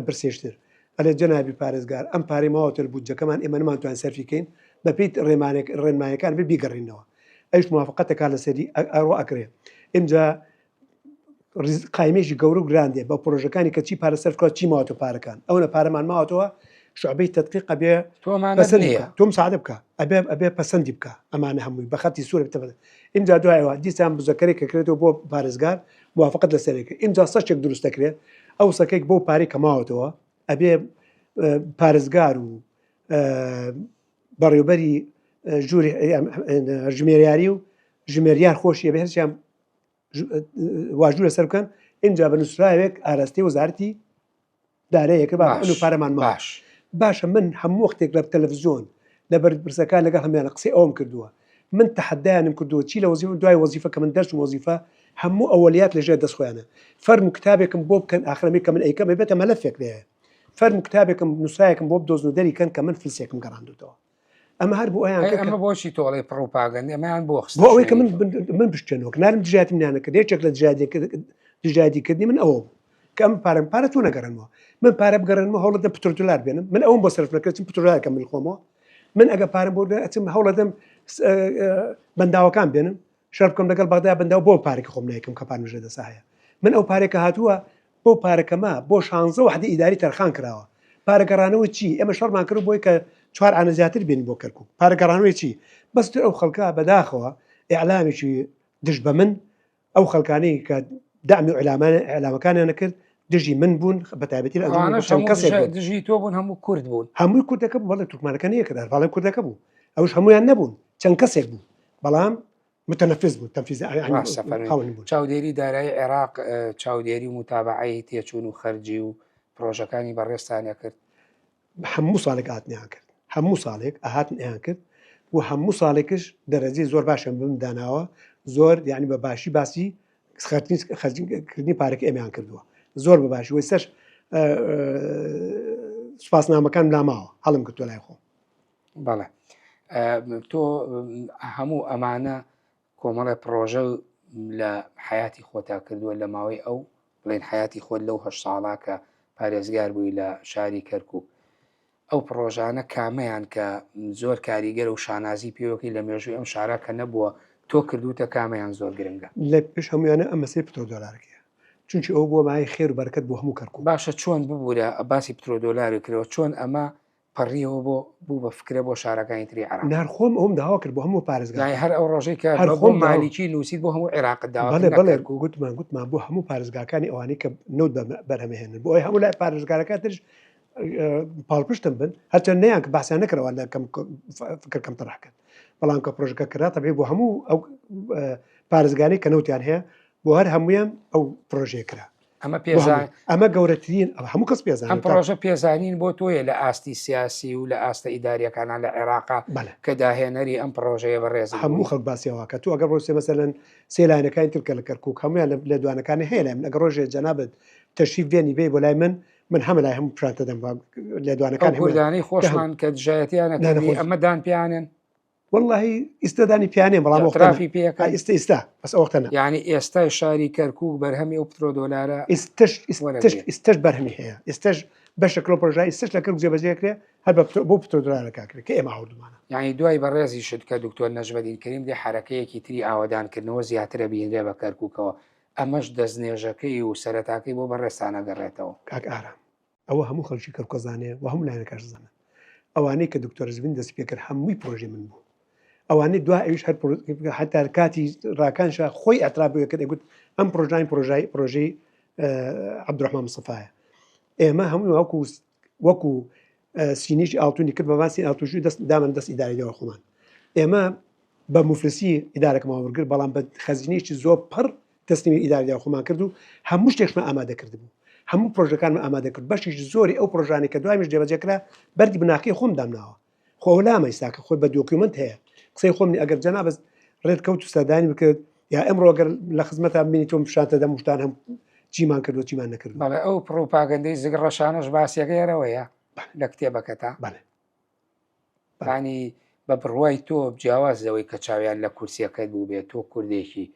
برسێشتر ئەلێ جەنابی پارێزگار ئەم پارەی ماوەتە بودجەکەمان ئێمە نەمانتوان سەرفیکەین بەپێی ڕێنمایەکان بیگەڕینەوە ئەوش موافقەتەکە لەسەری ئەڕۆ ئەکرێ ئێمجا قایمێژی گەورە و گراندێ بە پرۆژەکانی کە چی پارە سەرکات چی ماوەتە پارەکان ئەوە پارەمان ماوەتەوە شعبەی تدقیق ئەبێ تۆم سعادە بکە ئەبێ پەسەندی بکە ئەمانە هەمووی بە خەتی سوورە بتە ئینجا دوایەوە دیسان بزەکەی کە کرێتەوە بۆ پارێزگار موافقت لەسەرێکە ئینجا سەرچێک دروست دەکرێت ئەو سەکەیک بۆ پارەی کەماوەتەوە ئەبێ پارێزگار و بەڕێوبەری ژووری ژمێریاری و ژمێریار خۆشیە بە هەرچیان واژوو لەسەر بکەن اینجا بە نووسراوێک ئاراستەی وەزارەتی دارەیەکە باش پارەمان باشە من هەموو وەختێک لە تەلەڤیزۆن لە بەرپرسەکان لەگەڵ هەمیانە قسەی ئەوم کردووە من تەحەدایانم کردووە چی لە وەزیفە دوای وەزیفە کە من دەرچم وەزیفە هەموو ئەوەلیات لەژێر دەستخۆیانە فەرم و کتابێکم بۆ بکەن ئاخرەمی کە من ئەیکەم بێتە مەلەفێک لێیە فەرم و کتابێکم نووسایەکم بۆ بدۆزن و دەریکەن کە من فلسێکم گەڕاندوتەوە ئەمە هەر بۆ ئەیان ئەمە بۆچی تۆڵی پڕۆپاگەندە ئەمەیان بۆ ئەوەی کە من بشتێنەوە نارم دژاتی منیانە کرد یەکێک لە دژادیکردنی من ئەوە کە ئەم پارە تۆ نەگەڕنەوە من پارە بگەڕنەوە هەوڵەدە $10 بێنم من ئەوم بۆ سەرف نەکردم $10 من خۆمەوە من ئەگە پارەم بۆ ئەچم هەوڵەدەم بەنداوەکان بێنم شەر بکەم لەگەڵ بەغدا بەنداو بۆ پارێکی خۆم نایکەم کە پارمژە دەسایە من ئەو پارێکە هاتووە بۆ پارەکەما بۆ 16 وحدە ئیداری تەرخان کراوە پارەگەڕانەوە چی ئێمە شەڕمان کرد بۆی کە 4 ئانە زیاتر بێنین بۆ کەرکوو پارەگەڕانەوەی چی بەس ئەو خەڵکە بەداخەوە ئیعلامێکی دژ بە من ئەو خەڵکانەی کە دامی ئیعلامەکانیان نەکرد دژی من بوون بە تایبەتی دژی تۆ بوون هەموو کورد بوون هەمووی کوردەکە بوو بەڵێ تورکمانەکە نیەکە دەرفاڵی کوردەکە بوو ئەوش هەمویان نەبوون چەند کەسێک بوو بەڵام متەنەفس بوو تەنفیز چاودێری دارایی عێراق چاودێری و متابعەی تێچوون و خەرجی و پرۆژەکانی بەڕێستانە کرد هەموو ساڵێک هاتنیان کرد هەموو ساڵێک ئاهاتن ئەیان کرد و هەموو ساڵێکش دەرەجەی زۆر باشم بمداناوە زۆر یعنی بە باشی باسی خەرجکردنی پارێک ئێمەیان کردووە زۆر بە باشی وی سەر سوپاسنامەکان لاماوە هەڵم کردووە لای خۆ بەڵێ تۆ هەموو ئەمانە کۆمەڵە پرۆژە لە حیاتی خۆتا کردووە لە ماوەی ئەو بڵێن حیاتی خۆت لەو 8 ساڵا کە پارێزگار بووی لە شاری کەرکوو ئەو پرۆژانە کامەیان کە زۆر کاریگەر و شانازی پێوەکی لە مێژووی ئەم شارە کە نەبووە تۆ کردوتە کامیان زۆر گرنگە لە پێش هەمویانە ئەم مەسەی پترۆدۆلارەکەیە چونکی ئەو بۆ مای خێر و بەرەکەت بۆ هەموو کەرکوو باشە چۆن ببوورە باسی پترۆدۆلاری کرەوە چۆن ئەمە پەڕیەوە بوو بە فکرە بۆ شارەکانی تری عراق نرخۆم ئەوم داوا کرد بۆ هەموو پارێزگا یانی هەر ئەو ڕۆژەی کە هەر بۆ خۆم مالیکی نووسیت بۆ هەموو عێراق داوا بەڵێ بەڵێ نەکەرد و گوتمان بۆ هەموو پارێزگاکانی ئەوانەی کە نەوت بەرهەمهێنن بۆ ئەوی هەموو لای پارێزگارەکە ترش پاڵپشتم بن هەرچەند نەیان کە باسییان نەکەەوە لە فکر کەم تەڕاکەن بەڵام کە پرۆژەکە کرا تەبێ بۆ هەموو ئەو پارێزگانی کە نەوتیان هەیە بۆ هەر هەمویان ئەو پرۆژەیە کرا ئەمە پێزان ئەمە گەورەترین هەموو کەس پێزان ئەم پرۆژە پێزانین بۆ تۆیە لە ئاستی سیاسی و لە ئاستە ئیداریەکانان لە عێراقا کە داهێنەری ئەم پرۆژەیە بەڕێز هەموو خەڵک باسیەوە کە تو ئەگەر ڕۆسێ مەسەلەن سێلایەنەکانی ترکە لە کەرکووک هەمویان لە دوانەکانی هەیە لای من ئەگەر ڕۆژێ جەنابەت تەشریف بێنی بێ بۆ لای من هەمە لای هەموو پرانتە دەم لە دوانەکان کوردانی خۆشمان کە دژایەتیانە ئەمە دان پیانن واللهی ئیسدانی پیانێ بەڵام ترافی پێەکە ئێستا بەس ئەوختەنە یعنی ئێستای شاری کەرکووک بەرهەمی ئەو پترۆدۆلارە ئێستش بەرهەمی هەیە ئێستش بەشکل پرۆژای ئێستش لە کەرک جێبەجێکرێ هەر بۆ پترۆدۆلارەکەکرێت کە ئێمە هەوردومانە یعنی دوای بەڕێزی شت کە دکتۆر نەژمەدین کەریم دێ حرەکەیەکی تری ئاوادانکردنەوە زیاترە بینرێ بە کەرکووکەوە ئەمەش دەستنێژەکەی و سەرەتاکەی بۆ بەڕێستانە گەڕێتەوە کاک ئارام ئەوە هەموو خەڵکی کەرکۆزانێ و هەموو لایەنەکەش زانن ئەوانەی کە دکتۆر زبین دەست پێکرد هەمووی پرۆژێ من بوو ئەوانەی دوای ئەویش هەر حتا کاتی ڕاکانش خۆی ئەترابەکەت گوت ئەم پرۆژەی عەبدوڕەحمان مستەفایە ئێمە هەمووی وەکو سینیش ئاڵتونی کرد بە باسی ئاڵتوژی دامن دەست ئیدارەوە خۆمان ئێمە بە مفلسی ئیدارەکەمان وەرگرت بەڵام بە خەزینەیەکی زۆر پڕ تەسلیمی ئیدارەوە خۆمان کرد و هەموو شتێکمان ئامادە کرد بوو هەموو پرۆژەکانمان ئامادە کرد بەشیش زۆری ئەو پرۆژانی کە دوایمش جێبەجێکرا بەردی بناقی خۆم دامناوە خۆ لامە ئێستاکە خۆی بە دۆکیومنت هەیە قسەی خۆم ئەگەر جەنابەت ڕێت کەوت و سەدانی بکرد یا ئەمڕۆگەر لە خزمەتە بینی تۆم شانتە دەموشتان هەم چیمان کردو چیمان نەکرد بەڵێ ئەو پرۆپاگەندەی زگە ڕەشانەش باسیەکەیەرەوەیە لە کتێبەکەتا ینی بە بڕوای تۆ جیاوازەوەی کە چاویان لە کورسیەکەت بوو بێت تۆ کوردێکی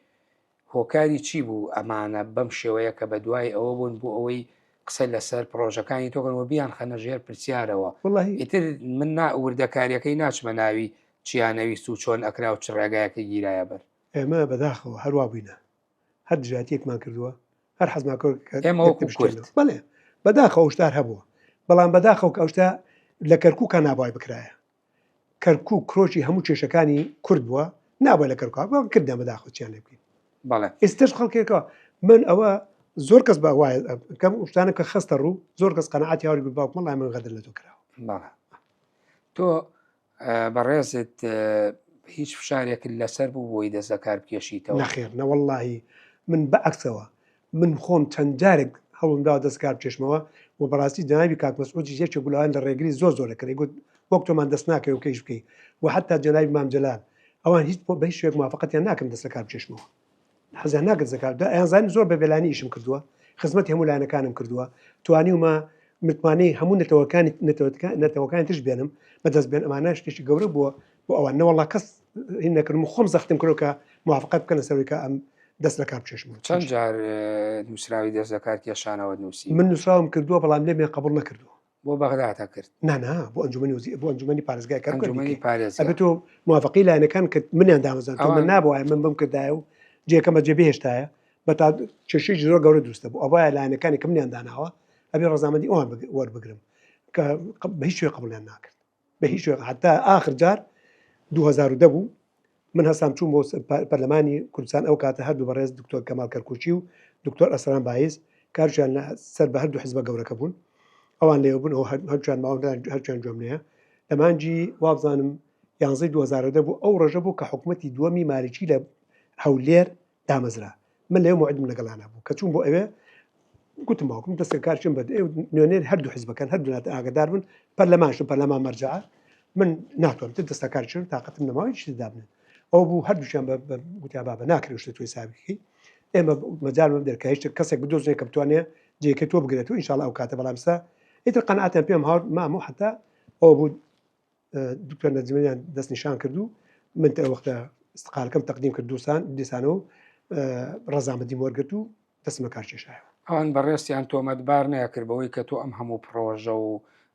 هۆکاری چی بوو ئەمانە بەم شێوەیە کە بە دوای ئەوە بوون بۆ ئەوەی قسە لەسەر پرۆژەکانی تۆگەنەوە بیان خەنە ژێر پرسیارەوە ئیتر من وردەکاریەکەی ناچمە ناوی چیانەویست و چۆن ئەکرا و چ ڕێگایەکە گیرایە بەر ئێمە بەداخەوە هەروە بووینە هەر دژاتیەکمان کردووە هەر حەزمان ئێمە بڵێ بەداخەوە شتار هەبووە بەڵام بەداخەوە کە ئەوشتا لە کەرکووکە نابای بکرایە کەرکوو کرۆچی هەموو کێشەکانی کورد بووە نابای لە کەرکوو کردیان بەداخەوەچیان لێ بکەین بەڵێ ئێستش خەڵکێکەوە من ئەوە زۆر کەس بە وایە کەم شتانە کە خستە ڕوو زۆر کەس قەنەعاتی هاوری باوک مەڵای من غەدر لە تۆ کراوە تۆ بەڕێزت هیچ فشارێکت لەسەر بوو بۆی دەستەکار بکێشیتەوە نەخێر نەوەڵڵاهی من بەعکسەوە من خۆم چەند جارێک هەوڵمدا دەستکار بچێشمەوە و بەڕاستی جەنابی کاک مەسعود یەکێک بولاوان لە ڕێگری زۆر لەکردی گوت وەک تۆمان دەست ناکەی و کەیش بکەی و حتا جەنابی مام جەلال ئەوان هیچ بە هیچ شوێک موافقەتیان ناکەم دەستەکار بچێشمەوە حەزیان ناکرد زەکات ئەیانزانی زۆر بە بێلانی ئیشم کردووە خزمەتی هەموو لایەنەکانم کردووە توانیومە متمانەی هەموو نەتەوەکانی تش بێنم بەدەست بێن ئەمانە شتێکی گەورە بووە بۆ ئەوان نەوەڵڵا کەس نەکردم خۆم زەختم کردو کە موافقەت بکەنە سەرەوەی کە ئەم دەست لە کار بچێشمەوە چەند جار نووسراوی دەست لە کار کێشانەوە نووسی من نووسراوم کردووە بەڵام لێمێ قبول نەکردووە بۆ بەغداتا کرد نانا بۆ ئەنجومەنی پارێزگای ئەنجومەنی پارێز ئەبێت تۆ موافقی لایەنەکان کە منیان دامەزان تۆ من نابووە من بم کردایە و جێکەمە جێبهێشتایە بە تا کێشەی زۆر گەورە دروستە بوو ئەوە لایەنەکانی کە منیان داناوە ئەبێ ڕەزامەندی ئەوان وەربگرم کە بە هیچ شوێ قبولیان ناکرد بە هیچ شوێ حتا ئاخر جار 2010 بوو من هەستام چوون بۆ پەرلەمانی کوردستان ئەو کاتە هەردوو بەڕێز دکتۆر کەمال کەرکوچی و دکتۆر ئەسران بایز کارشیان سەر بە هەردوو حیزبە گەورەکە بوون ئەوان لێوە بوون ئەو هەرچیان ماوەندان هەرچیان جۆمنەیە لەمانجی وابزانم 11 2010 بوو ئەو ڕۆژە بوو کە حکوومەتی دووەمی مالیکی لە هەولێر دامەزرا من لێو موعدم لەگەڵانە بوو کە چوون بۆ ئەوێ گوتم باوکم دەستە کارچم بە نوێنێر هەردوو حیزبەکان هەردوو ئاگدار بن پەرلەمانشم پەرلەمان مەرجعە من ناتوانم دەستە کارچن تااقەتم نەماوەی شتی دابنن ئەو بوو هەردووشیان گوتیا بابە ناکرێت شتە توی سابقی ئێمە مەجال دەرکە هیچ کەسێک بدۆزنێ کە بتوانێ جێکە تۆ بگرێت و ئینشاءڵڵا ئەو کاتە بەڵامسا ئیتر قەنەعاتیان پێم هاوڕ مامۆ حتا ئەو بوو دکتۆر نەجمیان دەست نیشان کردو من وەختە استقالەکەم تەقدیم کرد دیسانەوە ڕەزامەندیم وەرگرت و دەستمە کارکێشایەوە ئەوان بەڕێستیان تۆمەتبار نەکردبەوەی کە تۆ ئەم هەموو پرۆژە و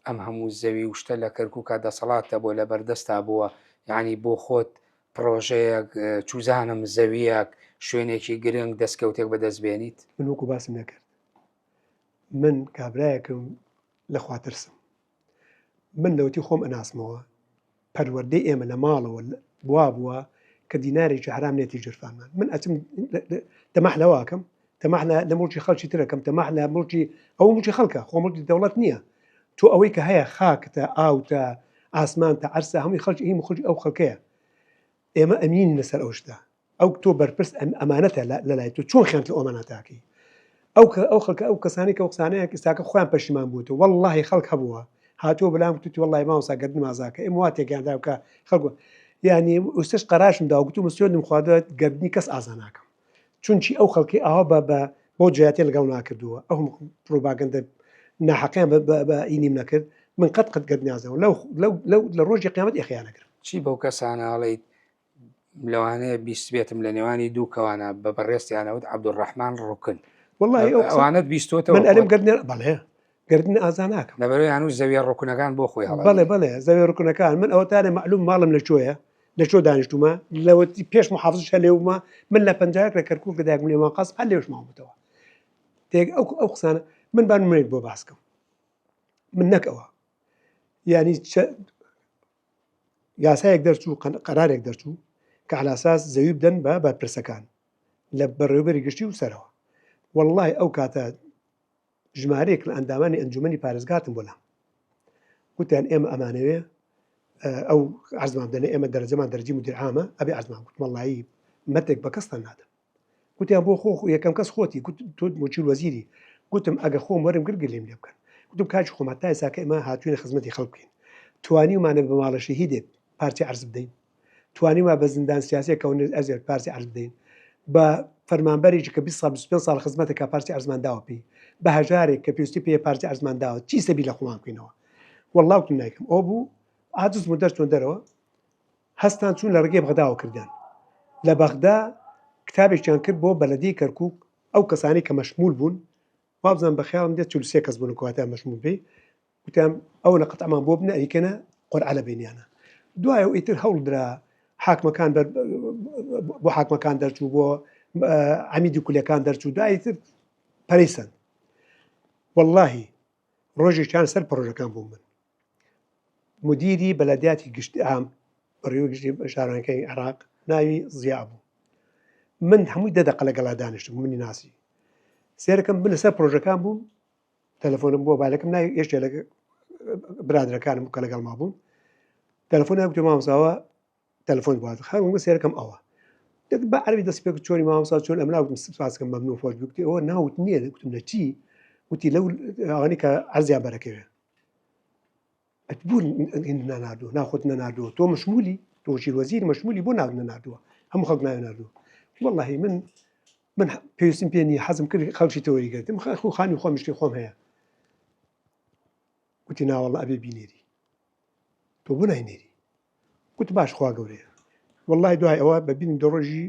ئەم هەموو زەوی و شتە لە کەرکووکە دەسەڵاتە بۆ لە بەردەستا بووە یعنی بۆ خۆت پرۆژەیەک چوزانم زەویەک شوێنێکی گرنگ دەستکەوتێک بەدەستبێنیت من وەکو باسم نەکرد من کابراایەکم لەخوا ترسم من لەوتی خۆم ئەناسمەوە پەروەردەی ئێمە لە ماڵەوە بووە کە دینارێکی حرام نێتی جرفانمان من ئەچم تەماح لەواکەم تەماح لە مڵکی خەڵکی ترەکەم تەماح لە مڵکی ئەو مڵکی خەڵکە خۆ مڵکی دەوڵەت نییە تۆ ئەوەی کە هەیە خاکتە ئاوتە ئاسمان تا عەرسە هەمووی خەڵکی هی خۆشی ئەو خەڵکەیە ئێمە ئەمین لەسەر ئەو شتە ئەو تۆ بەرپرس ئەمانەتە لە لای تۆ چۆن خێنت لە ئەمانەتاکەی ئەو خەڵکە ئەو کەسانی کە قسانەیە ئێستاکە خۆیان پەشیمان بووتە وەڵڵاهی خەڵک هەبووە هاتووە بەلام توتی وەڵڵای ماوەسا گەردن مازاکە ئێمە وا تێکیاندا بکە خەڵکو یعنی ئوستش قەراشم دا وگوتم سوێندم خوادەت گەردنی کەس ئازا ناکەم چونچی ئەو خەڵکی ئاوا بۆ جیاتێ لەگەڵ ناکردووە ئەو پرۆپاگەندە ناحەقیان بە ئینیم نەکرد من قەت گەردنیازەوە لە ڕۆژی قیامەت ئێخیانەکرد چی بەو کەسانەڵیت لەوانەیە بیست بێتم لە نێوانی دوو کەوانە بە بەڕێستیانەوت عەبدوڕەحمان ڕوکن وەڵڵاهی ئەوانت بیستۆتەوە من ئەرم گەردنێ بەڵێ گەردن ئازا ناکەم لەبەرەوەی هەنووش زەویە ڕوکنەکان بۆ خۆی هەڵە بەڵێ زەوی ڕوکنەکان من ئەوەتانە معلوم ماڵم لەکوێیە لەکوێ دانیشتومە لەوەتی پێش محافظش هەلێومە من لە پەنجایەک لە کەرکووک لە دایکم لێمان قاس هەر لێوش ماوەتەوە تێک ئەو قسانە من بانمێت بۆ باسکەم من نەکەوە ینی یاسایەک دەرچوو قەرارێک دەرچوو کە علاساس زەوی بدەن بە بەرپرسەکان لە بەڕێوەبەری گشتی و سەرەوە وەڵڵاهی ئەو کاتە ژمارەیەک لە ئەندامانی ئەنجومەنی پارێزگاتم بۆ لام گوتیان ئێمە ئەمانەوێ ئەو عەرزمان بدەنێ ئێمە دەرەجەمان دەرەجی مدیر عامە ئەبێ عەرزمان گوت وەڵڵاهی مەتێک بە کەستان نادەم گوتیان بۆ خۆ یەکەم کەس خۆتی تۆ موچیل وەزیری گوتم ئەگە خۆم وەرم گرگ لێم لێ بکەن گوتم کاچی خۆم هەتا ئێستا کە ئێمە هاتووینە خزمەتی خەڵک بکەین توانیمانە بە ماڵە شەهیدێک پارچە عەرز بدەین توانیمە بە زیندان سیاسیە کەونێ ئەزێر پارچە عەرز بدەین بە فەرمانبەرێکی کە 25 ساڵ خزمەتێکە پارچە عەرزمان داوە پێی بە هەژارێک کە پێویستی پێ پارچە عەرزمان داوە چی سەبی لە خۆمان بکەینەوە وەڵڵاو وتم نایکەم ئەو بوو عاجزم و دەرچۆن دەرەوە هەستان چوون لە ڕێگەی بەغداوە کردیان لە بەغدا کتابێکیان کرد بۆ بەلەدی کەرکووک ئەو کەسانی کە مەشمول بوون وابزان بە خەیاڵم دێت 43 کەس بوون کەواتە مەشمول پێی گوتیان ئەو لە قەتعمان بۆ بنە ئەیکەنە قورعە لە بینیانە دوایە و ئیتر هەوڵ درا حاکمەکان بۆ حاکمەکان دەرچوو بۆ عەمیدی کولەکان دەرچوو دوایتر پەرەیسەن وەڵڵاهی ڕۆژێکیان سەر پرۆژەکان بووم من مدیری بەلەدیاتی گشتی ئام بەڕێوە گشتی شارەکەی عێراق ناوی زیا بوو من هەمووی دەدەقە لەگەڵا دانیشتم منی ناسی سێرەکەم من لەسەر پرۆژەکان بووم تەلەفۆنم بۆ بالەکەم ناوی ئێشتێ لە برادرەکانم کە لەگەڵ ما بوون تەلەفۆنیان گوتم مامۆساوە تەلەفۆن بۆ خەڵک سێرەکەم ئەوە بە عەربی دەست پێ چۆنی مامۆسا چۆن ئەم ناوتم سپاسکەم مەمنوو خۆش گوتی ئەوە ناوت نییە گوتم لە چی وتی لەو ئەوانەی کە عەرزیان بەرەکەوێ ئەتبوون نەناردووە ناخۆت نەناردووە تۆ مەشمولی تۆ وەزیر وەزیری مەشمولی بۆ ناو نەناردووە هەموو خەڵک ناوی ناردووە وەڵڵاهی من پێویستم پێ نییە حەزم کرد خەڵکی تەوەری گرتم خانی خۆم شتی خۆم هەیە گوتی ناوەڵڵا ئەبێ بینێری تۆ بۆ ناینێری گوت باش خوا گەورەیە وەڵڵاهی دوای ئەوە بە بینی دە ڕۆژی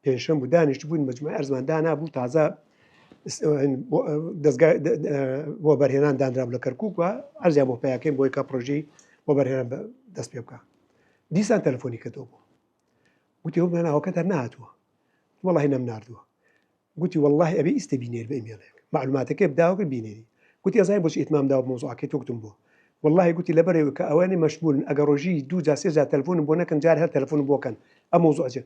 پێنجشەم بوو دانیشت بووین مەجموعەی ئەرزمان دانابوو تازە دەستگای بۆ بەرهێنان دانرا لە کەرکووک وە ئەرزیان بۆ پیاکەین بۆی کە پرۆژەی بۆ بەرهێنان دەست پێ بکە دیسان تەلەفۆنی کردەوە بوو گوتی ئەو ناوەکەت هەر نهاتووە وەڵڵاهی نەم ناردووە گوتی وەڵڵاهی ئەبێ ئیستی بینێر بە ئیمێڵێک معلوماتەکەی بداوە کرد بینێری گوتی ئەزای بۆچی ئیتمام داوە مۆزوعەکەی تۆ گوتم بۆ وەڵڵاهی گوتی لەبەرەوە کە ئەوانەی مەشمولن ئەگە ڕۆژی دوو جا سێ جا تەلەفۆنم بۆ نەکەن جار هەر تەلەفۆنم بۆکەن ئەم مۆزوعە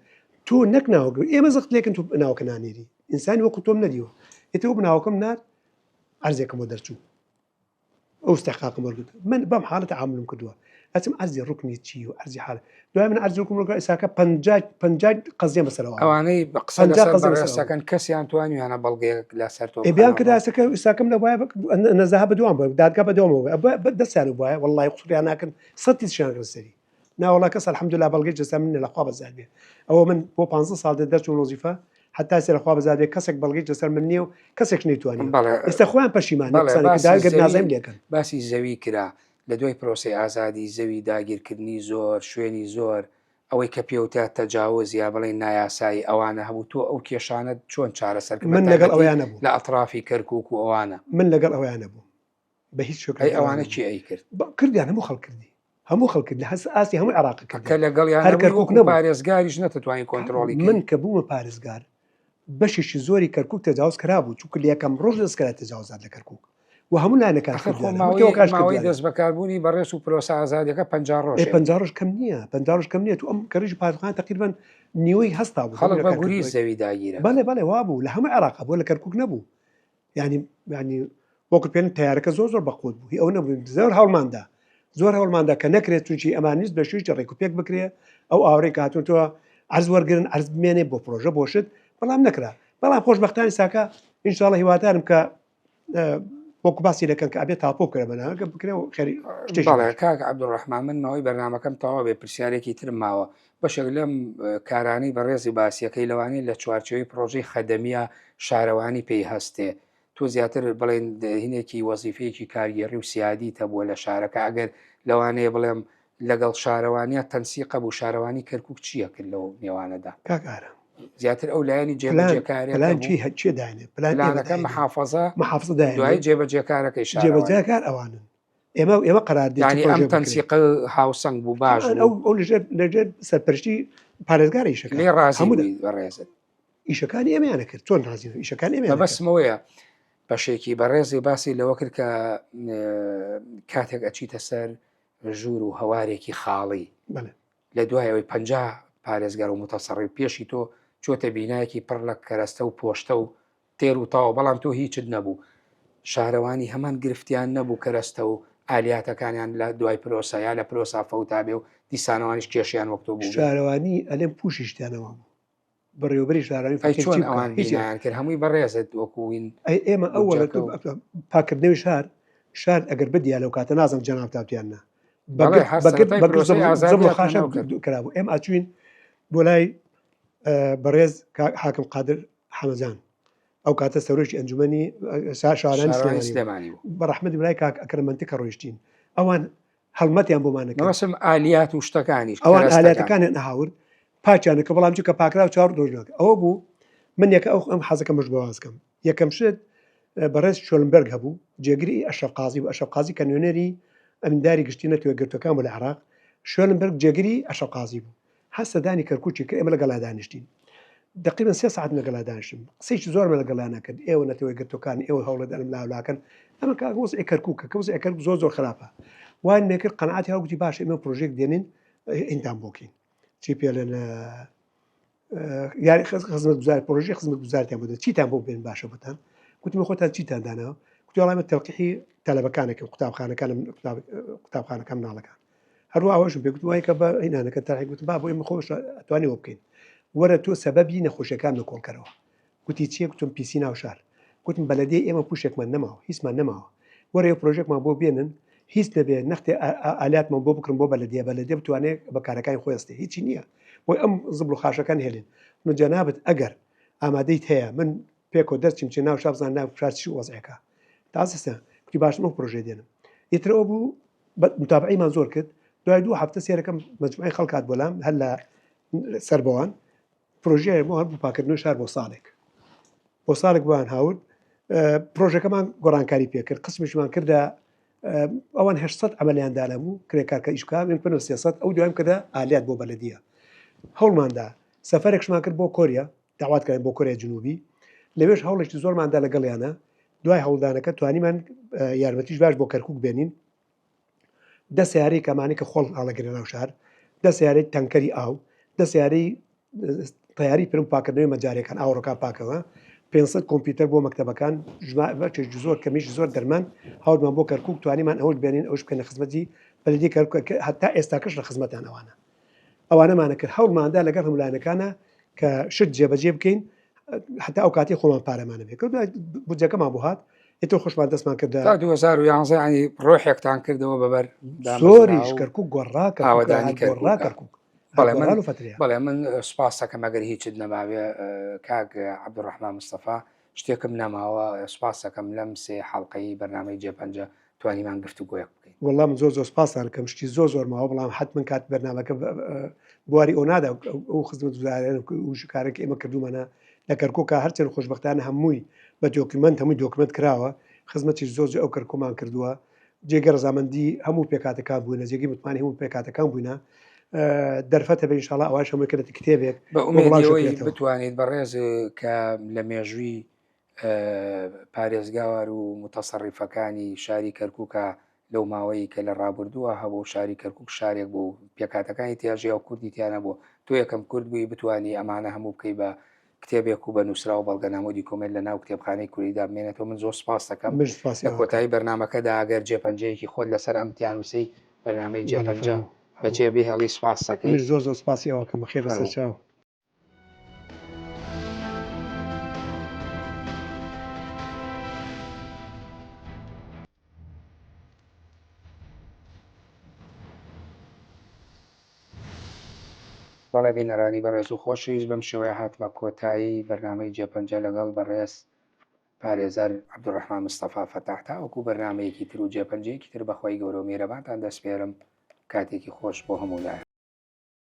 تۆ نەک ناوەگەر ئێمە زەخت لێکن تۆ ناوەکە نانێری ئینسانی وەکو تۆم نەدیوە ئێتەوە بناوەکەم نار عەرزێکم بۆ دەرچوو ئەو استحقاقم وەرگرت من بەم حاڵەتە عاملم کردووە ئەچم عەرزی ڕوکنی چی و عەرزی حالە دوای من عەرزی ڕوکم ڕوکە ئێساکە 50 قەزیە بەسەرەوە ئەوانەی بە قسە لەسەر بەڕێستەکەن کەسیان توانیویانە بەڵگەیەک لەسەر تۆ بیان کرد ئێساکە ئێساکەم لە وایە نەزاها بەدوام بووە دادگا بەدوامەوە دەستیان وایە وەڵڵاهی قسوریان ناکەن سەتی شیان سەری ناوەڵا کەس الحەمدوللا بەڵگەی جەسا من لەخوا بەزار بێ ئەوە من بۆ 15 ساڵ دەرچوو وەزیفە حتا سێرەخوا بەزار بێ کەسێک بەڵگەی جەسەر من نییە و کەسێک نەیتوانێت ئێستا خۆیان پەشیمانە نازەیم لێکەن باسی زەوی کرا لە دوای پرۆسی ئازادی زەوی داگیرکردنی زۆر شوێنی زۆر ئەوەی کە پێوتە تەجاوز یا بڵێ نایاسایی ئەوانە هەبوو تۆ ئەو کێشانت چۆن چارەسەر من لەگەڵ ئەویان نەبوو لە ئەطرافی کەرکووک و ئەوانە من لەگەڵ ئەویان نەبوو بە هیچ شکل ئەی ئەوانە چی ئەی کرد کردیان هەموو خەڵ کردی هەموو خەڵ کرد لە هەس ئاسی هەموو عراق کە کرد لەگەڵ هەر یان کەرکووک وەکو نەبوو. پارێزگاریش نەتوانین کۆنتترۆلی من کە بوومە پارێزگار بەشێکی زۆری کەرکووک تەجاوز کرابوو چووکە لە یەکەم ڕۆژ دەستکرا تەجاوزات لە کەرکووک و هەموو لایەنەکان ماوەی دەست بەکاربوونی بەڕێز و پرۆسە ئازادیەکە 50 ڕۆژ 50 ڕۆژ کەم نییە 50 ڕۆژ کەم نییە تو ئەم کەڕژی پادخان تقریبان نیوەی هەستا بوو خەڵک بە گوری زەوی داگیرە بەڵێ وابوو لە هەموو عێراق بوو لە کەرکووک نەبوو ینی وەکو پێێن تیارەکە زۆر بەقوت بوو ئەو نەبوو زۆر هەوڵماندا کە نەکرێت چونچی ئەمان نیست بە شووی ڕێکوپێک بکرێ ئەو ئاورەی کاتونەوە عرض وەرگن عرض بمێنێ بۆ پرۆژە بۆشت بەڵام نەکرا بەڵام خۆشبەختانی ساکە ئینشاڵڵە هیوادارم کە وەکو باسی دەکەن کە ئەبێت تاپۆ کرە بەناکە بکرێ و خێری کاک عەبدوڕەحمان من ماوەی بەرنامەکەم تەواو بێ پرسیارێکی ترم ماوە بەشێک لەم کارانەی بەڕێزی باسیەکەی لەوانەیە لە چوارچەوەی پرۆژەی خەدەمیە شارەوانی پێی هەستێ تۆ زیاتر بڵێن هینێکی وەزیفەیەکی کارگەڕی و سیادی تەبووە لە شارەکە ئەگەر لەوانەیە بڵێم لەگەڵ شارەوانیە تەنسیقە بوو شارەوانی کەرکووک چییە کرد لەو نێوانەدا کاکارە زیاتر ئەو لایەنی جێبەجێکارێک چی داینێ پلانەکە محافظە دوای جێبەجێکارەکەی جێبەجێکار ئەوانن ئێمە قەراردانی ئەم تەنسیقە هاوسنگ بوو باش ئەو لەژێر سەرپەرشتی پارێزگار ئیشەکە لێ ڕازی بەڕێزت ئیشەکانی ئێمەیانە کرد چۆن ڕازی ئیشەکانی ئێمە بەسمەوەیە بەشێکی بەڕێزی باسی لەوە کرد کە کاتێک ئەچیتە سەر ژوور و هەوارێکی خاڵی لە دوایەوەی 50 پارێزگار و متەسەڕی پێشی تۆ چۆتە بینایەکی پڕ لە کەرەستە و پۆشتە و تێر و تاوە بەڵام تۆ هیچت نەبوو شارەوانی هەمان گرفتیان نەبوو کەرەستە و ئالیاتەکانیان لە دوای پرۆسە یا لە پرۆسا فەوتابێ و دیسانەوانیش کێشیان وەکتۆ بوو شارەوانی ئەلێم پوشیشتیانەوە بوو بەڕێوەبەری شارانی چۆن ئەوان هیچیان کرد هەمووی بەڕێزت وەکوین ئێمە ئەوە پاکردنەوەی شار ئەگەر بدیا لەو کاتە نازم جەنابتاوتیاننا کرابوو ئێمە ئاچوین بۆ لای بەڕێز حاکم قادر حەمەجان ئەو کاتە سەرۆکی ئەنجومەنی شارانی سلێمانی بەڕەحمەتی برای کاک ئەکرەمەنتی کە ڕۆیشتین ئەوان هەڵمەتیان بۆمانەکەسم ئالیات و شتەکانی ئەوان ئالیاتەکانیان نەهاورد پاچیانەکە بەڵام کە پاکرا و 4 دۆژنەکە ئەوە بوو من یەکە ئەم حەزەکە مش بەوازکەم یەکەم شت بەڕێز شۆلنبەرگ هەبوو جێگیری ئەشرەف قازی و ئەشرەف قازی کە نوێنەری ئەمینداری گشتی نەتوێت گرتوەکان بۆ لە عێراق شۆلنبەرگ جێگیری ئەشرەف قازی بوو هەستەدانی کەرکووکی کە ئێمە لەگەڵا دانیشتین دقیقاً 3 ساعت لەگەڵا دانیشتم قسەیکی زۆرمە لەگەڵا نەکرد ئێوە نەتەوەی گرتوەکان ئێوە هەوڵە دەرم لاولاکەن ئەمە کاگۆز کەرکووکە کەوز ئەکرد زۆر خراپە وان نەکرد قەنعاتی هەوگوتی باشە ئێمە پرۆژێک دێنین ئینتان بۆکەین چی پێ لەن یاری خزمەت گوزار پرۆژەی خزمەت گوزارتیان بۆ چیتان بۆ بێن باشە بوتان گوتمە خۆتان چیتان داناوە کوتیڵامە تەلقیحی تەلەبەکانێکم قوتابخانەکەم ناڵەکان هەروە ئەوەشم پێ گوت وایە کە بە ئینانەکە تاحی گوتم با بۆ ئێمە خۆش ئەتوانی وە بکەین وەرە تۆ سەبەبی نەخۆشیەکان لە کۆڵکەرەوە گوتی چیە گوتم پیسی ناو شار گوتم بەلەدەی ئێمە پوشێکمان نەماوە هیچمان نەماوە وەرە پرۆژێکمان بۆ بێنن هیچ نەبێ نەختی ئالاتمان بۆ بکڕم بۆ بەلەدەیە بتوانێت بەکارەکانی خۆستی هیچی نییە بۆی ئەم زبل و خاشەکان هێلین من جەنابەت ئەگەر ئامادەیت هەیە من پێکۆ دەستیم چ ناو شاب زاننا شارچی وەزعەکە تاسەسە کوتی باشمە پرۆژێ دێنم ئیترەوە بوو متابعیمان زۆر کرد دوای 2 هەفتە سێرەکەم مجموعی خەڵکات بۆلام هەر لە سەربەوان پرۆژەیە بۆ هەر پاکردنەوەی شار بۆ ساڵێک بۆیان هاورد پرۆژەکەمان گۆڕانکاری پێکرد قسمشمان کردە ئەوان 800 ئەمەلیاندانە بوو کرێکارکە ئیشکا من 300 ئەو دواییم کردە ئالات بۆ بەلەدیە هەوڵماندا سەفەرێکشمان کرد بۆ کۆریا داواتکردن بۆ کۆریا جنوبی لەوێش هەوڵێکی زۆرماندا لەگەڵیانە دوای هەوڵدانەکە توانیمان یارمەتیش باش بۆ کەرکووک بێنین دە سیارەی کەمانی کە خۆڵ هەڵەگرێ ناو شار دە سیارەی تەنکەری ئاو دە سیارەی تیاری پرم پاکردنەوەی مەجارەکان ئاوڕۆکان پاکەوە 500 کۆمپیوتەر بۆ مەکتەبەکان زۆر کەمیش زۆر دەرمان هەوڵمان بۆ کەرکووک توانیمان ئەوش بێنین ئەوش بکەنە خزمەتی بەلەدی کەرکووک هەتا ئێستاکەش لە خزمەتان ئەوانەمانە کرد هەوڵماندا لەگەڵ هەمولایەنەکانە کە شت جێبەجێ بکەین حتا ئەو کاتی خۆمان پارەمانە بێت بودجەکەمان بۆ هات ئێتۆ خۆشمان دەستمان کرد 2011 ینی ڕۆحێکتان کردەوە بەبەر زۆریش کەرکووک گۆڕاکە ئاوادانی کەرکووک بەڵێ من سوپاس دەکەم ئەگەر هیچت نەماوێ کاک عەبدوڕەحمان مستەفا شتێکم نەماوە سوپاس دەکەم لەم 3 حەڵقەی بەرنامەی جێ5 توانیمان گفتوگۆیەک بکەین وەڵام زۆر سپاسان کەم شتی زۆر ماوە بەڵام حتمما کات بەرنامەکە بواری ئەوەنادا ئەو خزمەت گوزاریان و شکارێک ئێمە کردومانە لە کەرکۆکە هەرچەند خۆشببختانە هەمووی بە دۆکیمنت هەمووی دۆکمنت کراوە خزمەتی زۆر ئەو کەرکۆمان کردووە جێگە ڕزامەندی هەموو پێکاتەکان بووینە جێگی متمانی هەموو پێکاتەکان بووینە دەرفەتە بە ئینشاڵڵا ئەوە هەموویکردێت کتێبێک بە ئومێدەوەی بتوانیت بەڕێز کە لە مێژووی پارێزگاوار و متەسەڕیفەکانی شاری کەرکووکە لەو ماوەی کە لە ڕابردووە هەبوو شاری کەرکک شارێک بوو پێکاتەکانی تیاژیا و کوردی تیانە بوو تۆ یەکەم کورد بووی بتانی ئەمانە هەموو بکەی بە کتێبێک و بە نووسرا و بەڵگەنامۆدی کۆمنت لە ناو کتێبخانەی کوردیدا بمێنێتەوە من زۆر سپاس دەکەم لە کۆتایی بەرنمەکەدا ئەگەر جێپەنجەیەکی خۆت لەسەر ئەمتیانوسی بەرنامەی جێپەنج بەجێ بێ هەڵی سپاس دەکەی زۆر سپاسی ئەوکەم خێر بەسەر چاو. بەڵێ بینەرانی بەڕێز و خۆشەویست بەم شێوەیە هاتمە کۆتایی بەرنامەی جێپەنجە لەگەڵ بەڕێز پارێزەر عەبدوڕەحمان مستەفا فەتاح تاوەکو بەرنمەیەکی تر و جێپەنجەیەکی تر بەخوای گەورە و میهرەبانتان دەسپێرم کاتێکی خۆش بۆ هەموولایە.